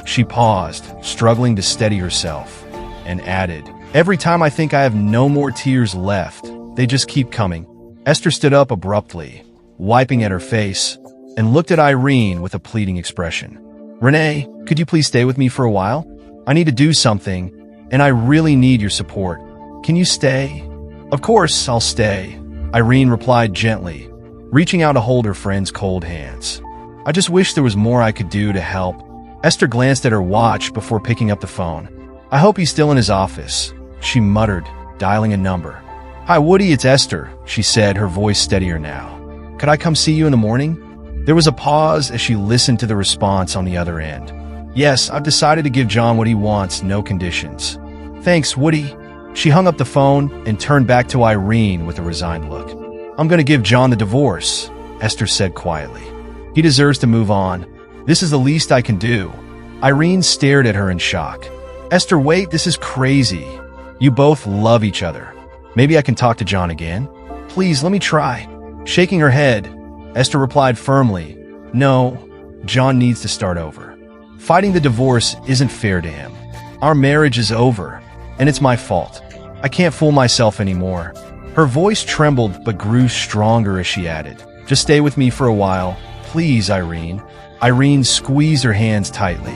She paused, struggling to steady herself, and added, "Every time I think I have no more tears left, they just keep coming." Esther stood up abruptly, wiping at her face, and looked at Irene with a pleading expression. "Renee, could you please stay with me for a while? I need to do something, and I really need your support. Can you stay?" "Of course, I'll stay," Irene replied gently, reaching out to hold her friend's cold hands. "I just wish there was more I could do to help." Esther glanced at her watch before picking up the phone. "I hope he's still in his office," she muttered, dialing a number. "Hi, Woody, it's Esther," she said, her voice steadier now. Could I come see you in the morning? There was a pause as she listened to the response on the other end. Yes, I've decided to give John what he wants, no conditions. Thanks, Woody. She hung up the phone and turned back to Irene with a resigned look. I'm going to give John the divorce, Esther said quietly. He deserves to move on. This is the least I can do. Irene stared at her in shock. Esther, wait, this is crazy. You both love each other. Maybe I can talk to John again? Please, let me try. Shaking her head, Esther replied firmly, No, John needs to start over. Fighting the divorce isn't fair to him. Our marriage is over, and it's my fault. I can't fool myself anymore. Her voice trembled but grew stronger as she added, Just stay with me for a while. Please, Irene. Irene squeezed her hands tightly.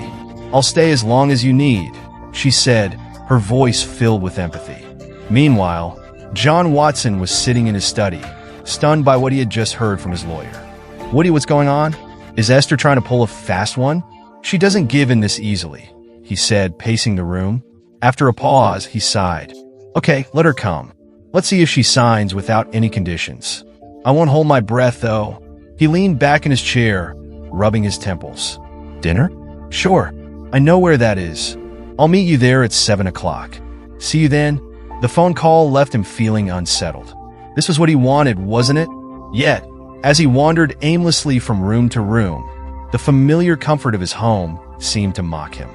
I'll stay as long as you need, she said, her voice filled with empathy. Meanwhile, John Watson was sitting in his study, stunned by what he had just heard from his lawyer. Woody, what's going on? Is Esther trying to pull a fast one? She doesn't give in this easily, he said, pacing the room. After a pause, he sighed. Okay, let her come. Let's see if she signs without any conditions. I won't hold my breath, though. He leaned back in his chair, rubbing his temples. Dinner? Sure. I know where that is. I'll meet you there at 7 o'clock. See you then. The phone call left him feeling unsettled. This was what he wanted, wasn't it? Yet, as he wandered aimlessly from room to room, the familiar comfort of his home seemed to mock him.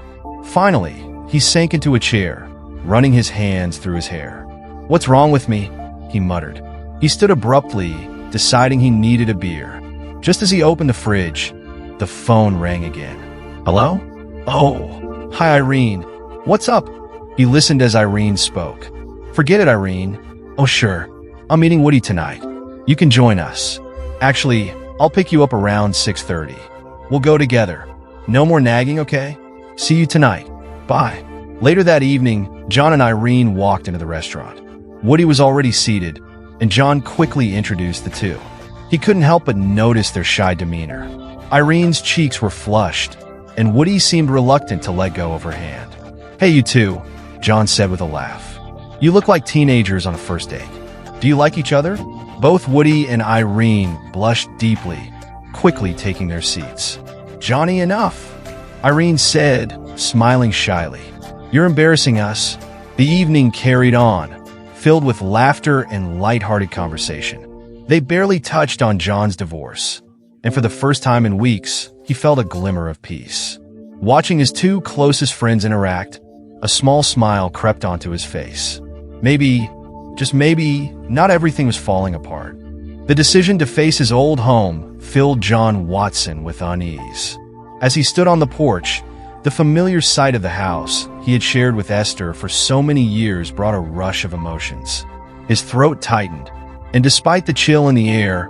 Finally, he sank into a chair, running his hands through his hair. What's wrong with me? He muttered. He stood abruptly, deciding he needed a beer. Just as he opened the fridge, the phone rang again. Hello? Oh, hi, Irene. What's up? He listened as Irene spoke. Forget it, Irene. Oh, sure. I'm meeting Woody tonight. You can join us. Actually, I'll pick you up around 6:30. We'll go together. No more nagging, okay? See you tonight. Bye. Later that evening, John and Irene walked into the restaurant. Woody was already seated, and John quickly introduced the two. He couldn't help but notice their shy demeanor. Irene's cheeks were flushed, and Woody seemed reluctant to let go of her hand. Hey, you two, John said with a laugh. You look like teenagers on a first date. Do you like each other? Both Woody and Irene blushed deeply, quickly taking their seats. Johnny, enough, Irene said, smiling shyly. You're embarrassing us. The evening carried on, filled with laughter and lighthearted conversation. They barely touched on John's divorce, and for the first time in weeks, he felt a glimmer of peace. Watching his two closest friends interact, a small smile crept onto his face. Maybe, just maybe, not everything was falling apart. The decision to face his old home filled John Watson with unease. As he stood on the porch, the familiar sight of the house he had shared with Esther for so many years brought a rush of emotions. His throat tightened, and despite the chill in the air,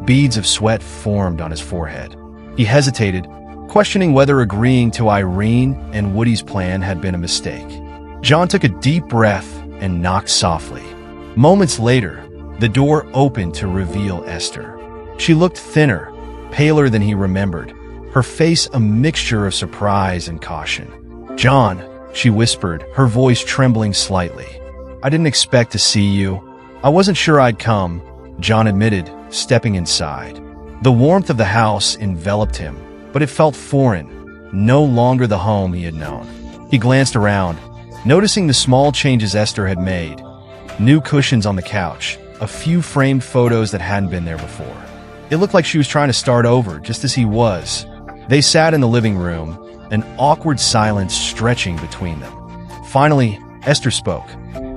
beads of sweat formed on his forehead. He hesitated, questioning whether agreeing to Irene and Woody's plan had been a mistake. John took a deep breath and knocked softly. Moments later, the door opened to reveal Esther. She looked thinner, paler than he remembered, her face a mixture of surprise and caution. John, she whispered, her voice trembling slightly. I didn't expect to see you. I wasn't sure I'd come, John admitted, stepping inside. The warmth of the house enveloped him, but it felt foreign, no longer the home he had known. He glanced around, noticing the small changes Esther had made. New cushions on the couch, a few framed photos that hadn't been there before. It looked like she was trying to start over, just as he was. They sat in the living room, an awkward silence stretching between them. Finally, Esther spoke.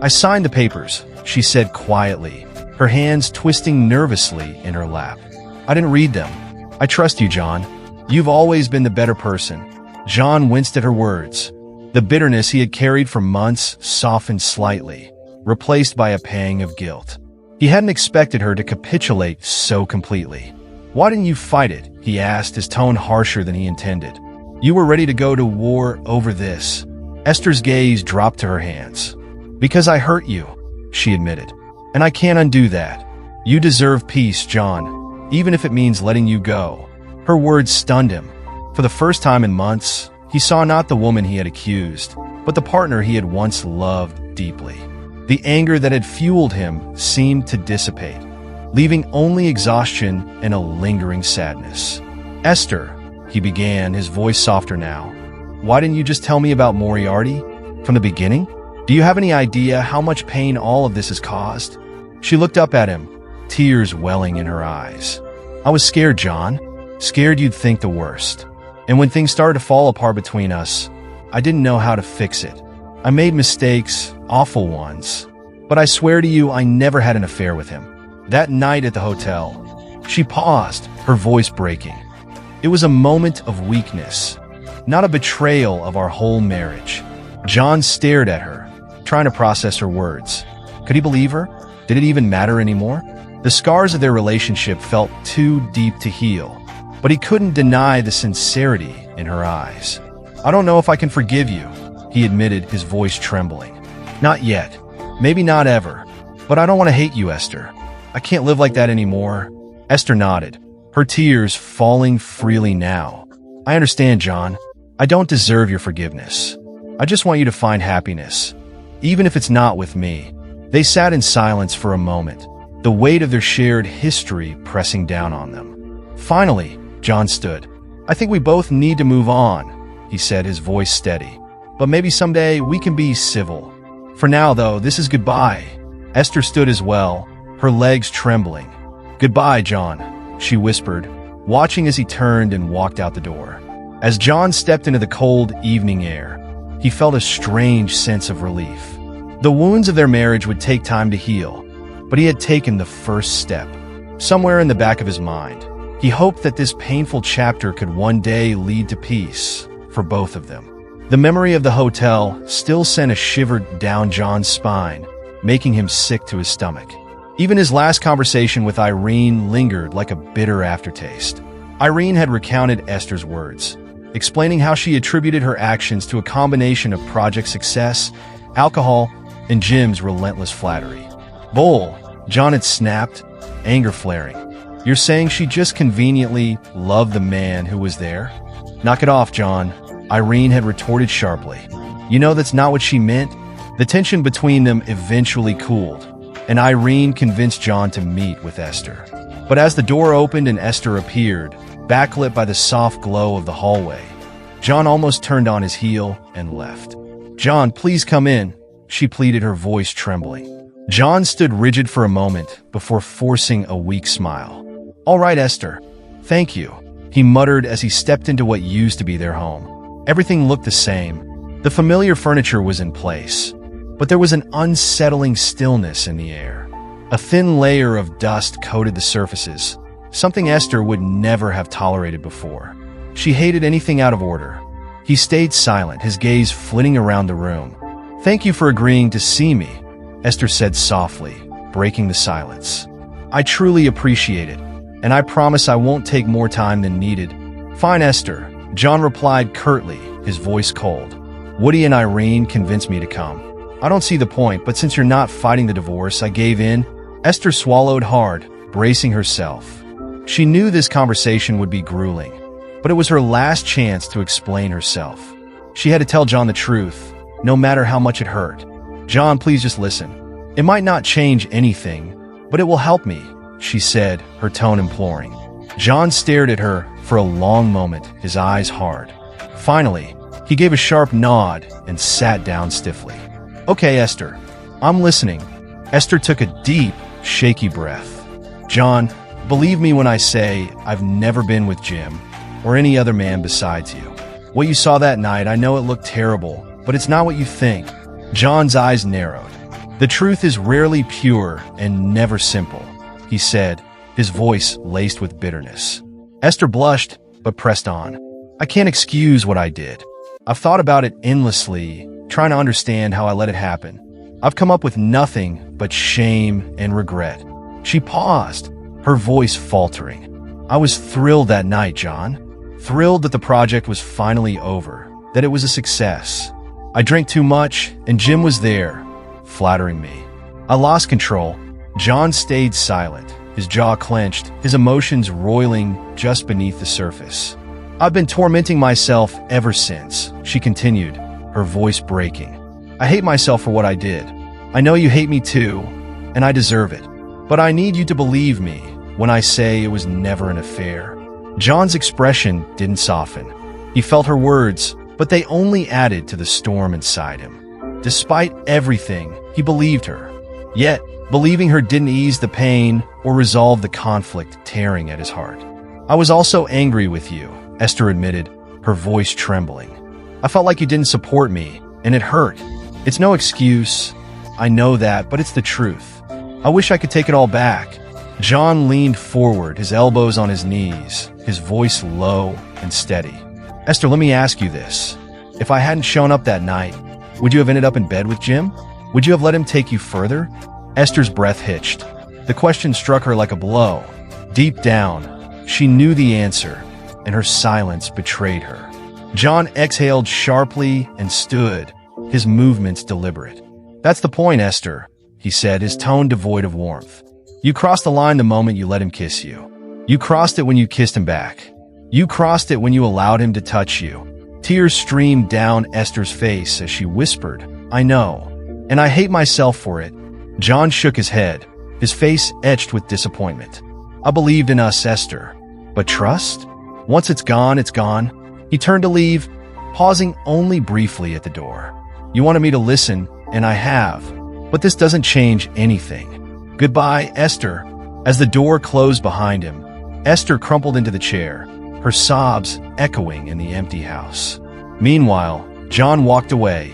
I signed the papers, she said quietly, her hands twisting nervously in her lap. I didn't read them. I trust you, John. You've always been the better person. John winced at her words. The bitterness he had carried for months softened slightly, replaced by a pang of guilt. He hadn't expected her to capitulate so completely. Why didn't you fight it? He asked, his tone harsher than he intended. You were ready to go to war over this. Esther's gaze dropped to her hands. Because I hurt you, she admitted. And I can't undo that. You deserve peace, John, even if it means letting you go. Her words stunned him. For the first time in months, he saw not the woman he had accused, but the partner he had once loved deeply. The anger that had fueled him seemed to dissipate. leaving only exhaustion and a lingering sadness. "Esther," he began, his voice softer now, "why didn't you just tell me about Moriarty from the beginning? Do you have any idea how much pain all of this has caused?" She looked up at him, tears welling in her eyes. "I was scared, John. Scared you'd think the worst. And when things started to fall apart between us, I didn't know how to fix it. I made mistakes, awful ones. But I swear to you, I never had an affair with him. That night at the hotel." She paused, her voice breaking. "It was a moment of weakness, not a betrayal of our whole marriage." John stared at her, trying to process her words. Could he believe her? Did it even matter anymore? The scars of their relationship felt too deep to heal, but he couldn't deny the sincerity in her eyes. "I don't know if I can forgive you," he admitted, his voice trembling. "Not yet. Maybe not ever. But I don't want to hate you, Esther. I can't live like that anymore." Esther nodded, her tears falling freely now. "I understand, John. I don't deserve your forgiveness. I just want you to find happiness, even if it's not with me." They sat in silence for a moment, the weight of their shared history pressing down on them. Finally, John stood. "I think we both need to move on," he said, his voice steady. "But maybe someday we can be civil. For now, though, this is goodbye." Esther stood as well, her legs trembling. "Goodbye, John," she whispered, watching as he turned and walked out the door. As John stepped into the cold evening air, he felt a strange sense of relief. The wounds of their marriage would take time to heal, but he had taken the first step. Somewhere in the back of his mind, he hoped that this painful chapter could one day lead to peace for both of them. The memory of the hotel still sent a shiver down John's spine, making him sick to his stomach. Even his last conversation with Irene lingered like a bitter aftertaste. Irene had recounted Esther's words, explaining how she attributed her actions to a combination of project success, alcohol, and Jim's relentless flattery. "Bull," John had snapped, anger flaring. "You're saying she just conveniently loved the man who was there?" "Knock it off, John," Irene had retorted sharply. "You know that's not what she meant." The tension between them eventually cooled, and Irene convinced John to meet with Esther. But as the door opened and Esther appeared, backlit by the soft glow of the hallway, John almost turned on his heel and left. "John, please come in," she pleaded, her voice trembling. John stood rigid for a moment before forcing a weak smile. "All right, Esther. Thank you," he muttered as he stepped into what used to be their home. Everything looked the same. The familiar furniture was in place, but there was an unsettling stillness in the air. A thin layer of dust coated the surfaces, something Esther would never have tolerated before. She hated anything out of order. He stayed silent, his gaze flitting around the room. "Thank you for agreeing to see me," Esther said softly, breaking the silence. "I truly appreciate it, and I promise I won't take more time than needed." "Fine, Esther," John replied curtly, his voice cold. "Woody and Irene convinced me to come. I don't see the point, but since you're not fighting the divorce, I gave in." Esther swallowed hard, bracing herself. She knew this conversation would be grueling, but it was her last chance to explain herself. She had to tell John the truth, no matter how much it hurt. "John, please just listen. It might not change anything, but it will help me," she said, her tone imploring. John stared at her for a long moment, his eyes hard. Finally, he gave a sharp nod and sat down stiffly. "Okay, Esther, I'm listening." Esther took a deep, shaky breath. "John, believe me when I say I've never been with Jim or any other man besides you. What you saw that night, I know it looked terrible, but it's not what you think." John's eyes narrowed. "The truth is rarely pure and never simple," he said, his voice laced with bitterness. Esther blushed, but pressed on. "I can't excuse what I did. I've thought about it endlessly, trying to understand how I let it happen. I've come up with nothing but shame and regret." She paused, her voice faltering. "I was thrilled that night, John. Thrilled that the project was finally over, that it was a success. I drank too much, and Jim was there, flattering me. I lost control." John stayed silent, his jaw clenched, his emotions roiling just beneath the surface. "I've been tormenting myself ever since," she continued, her voice breaking. "I hate myself for what I did. I know you hate me too, and I deserve it. But I need you to believe me when I say it was never an affair." John's expression didn't soften. He felt her words, but they only added to the storm inside him. Despite everything, he believed her. Yet, believing her didn't ease the pain or resolve the conflict tearing at his heart. "I was also angry with you," Esther admitted, her voice trembling. "I felt like you didn't support me, and it hurt. It's no excuse. I know that, but it's the truth. I wish I could take it all back." John leaned forward, his elbows on his knees, his voice low and steady. "Esther, let me ask you this. If I hadn't shown up that night, would you have ended up in bed with Jim? Would you have let him take you further?" Esther's breath hitched. The question struck her like a blow. Deep down, she knew the answer, and her silence betrayed her. John exhaled sharply and stood, his movements deliberate. "That's the point, Esther," he said, his tone devoid of warmth. "You crossed the line the moment you let him kiss you. You crossed it when you kissed him back. You crossed it when you allowed him to touch you." Tears streamed down Esther's face as she whispered, "I know, and I hate myself for it." John shook his head, his face etched with disappointment. "I believed in us, Esther. But trust? Once it's gone, it's gone." He turned to leave, pausing only briefly at the door. "You wanted me to listen, and I have. But this doesn't change anything. Goodbye, Esther." As the door closed behind him, Esther crumpled into the chair, her sobs echoing in the empty house. Meanwhile, John walked away,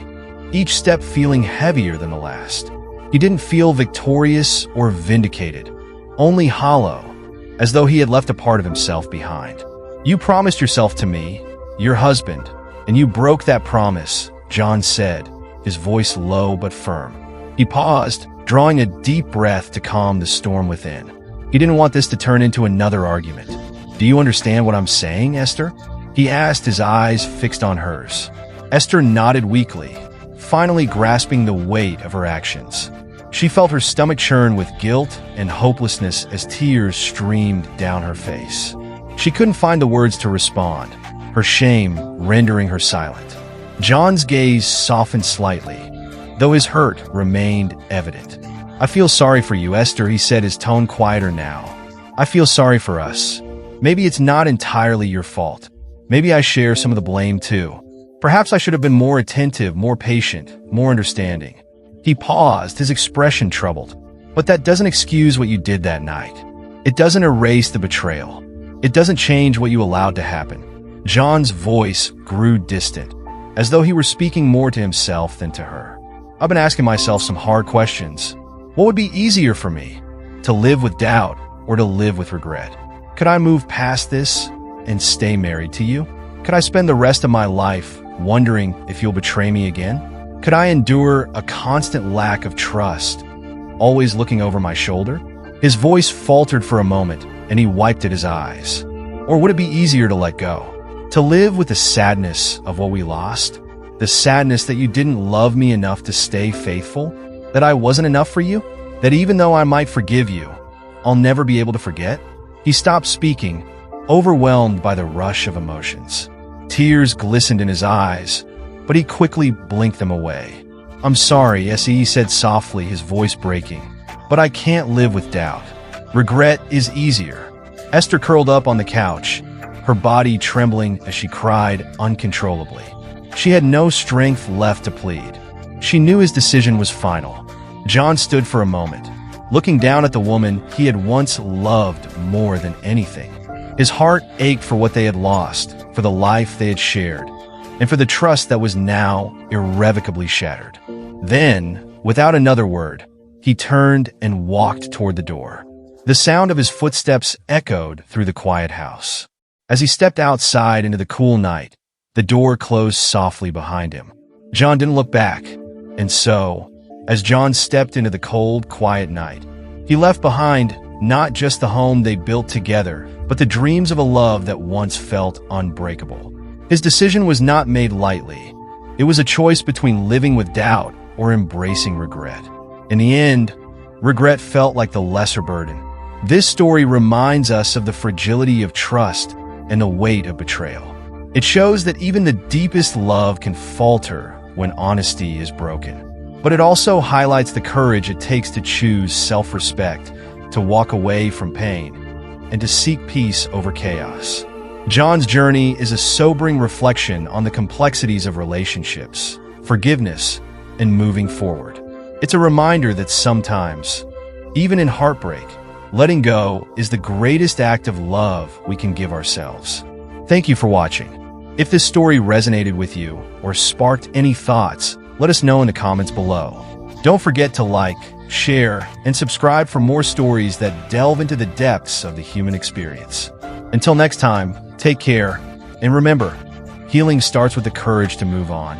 each step feeling heavier than the last. He didn't feel victorious or vindicated, only hollow, as though he had left a part of himself behind. "You promised yourself to me, your husband, and you broke that promise," John said, his voice low but firm. He paused, drawing a deep breath to calm the storm within. He didn't want this to turn into another argument. "Do you understand what I'm saying, Esther?" he asked, his eyes fixed on hers. Esther nodded weakly, finally grasping the weight of her actions. She felt her stomach churn with guilt and hopelessness as tears streamed down her face. She couldn't find the words to respond, her shame rendering her silent. John's gaze softened slightly, though his hurt remained evident. "I feel sorry for you, Esther," he said, his tone quieter now. "I feel sorry for us. Maybe it's not entirely your fault. Maybe I share some of the blame too. Perhaps I should have been more attentive, more patient, more understanding." He paused, his expression troubled. "But that doesn't excuse what you did that night. It doesn't erase the betrayal. It doesn't change what you allowed to happen." John's voice grew distant, as though he were speaking more to himself than to her. "I've been asking myself some hard questions. What would be easier for me? To live with doubt or to live with regret? Could I move past this and stay married to you? Could I spend the rest of my life wondering if you'll betray me again? Could I endure a constant lack of trust, always looking over my shoulder?" His voice faltered for a moment, and he wiped at his eyes. "Or would it be easier to let go? To live with the sadness of what we lost? The sadness that you didn't love me enough to stay faithful? That I wasn't enough for you? That even though I might forgive you, I'll never be able to forget?" He stopped speaking, overwhelmed by the rush of emotions. Tears glistened in his eyes, but he quickly blinked them away. "I'm sorry," he said softly, his voice breaking, "but I can't live with doubt. Regret is easier." Esther curled up on the couch, her body trembling as she cried uncontrollably. She had no strength left to plead. She knew his decision was final. John stood for a moment, looking down at the woman he had once loved more than anything. His heart ached for what they had lost, for the life they had shared, and for the trust that was now irrevocably shattered. Then, without another word, he turned and walked toward the door. The sound of his footsteps echoed through the quiet house. As he stepped outside into the cool night, the door closed softly behind him. John didn't look back, and so, as John stepped into the cold, quiet night, he left behind not just the home they built together, but the dreams of a love that once felt unbreakable. His decision was not made lightly. It was a choice between living with doubt or embracing regret. In the end, regret felt like the lesser burden. This story reminds us of the fragility of trust and the weight of betrayal. It shows that even the deepest love can falter when honesty is broken. But it also highlights the courage it takes to choose self-respect to walk away from pain, and to seek peace over chaos. John's journey is a sobering reflection on the complexities of relationships, forgiveness, and moving forward. It's a reminder that sometimes, even in heartbreak, letting go is the greatest act of love we can give ourselves. Thank you for watching. If this story resonated with you or sparked any thoughts, let us know in the comments below. Don't forget to like, share, and subscribe for more stories that delve into the depths of the human experience. Until next time, take care, and remember, healing starts with the courage to move on.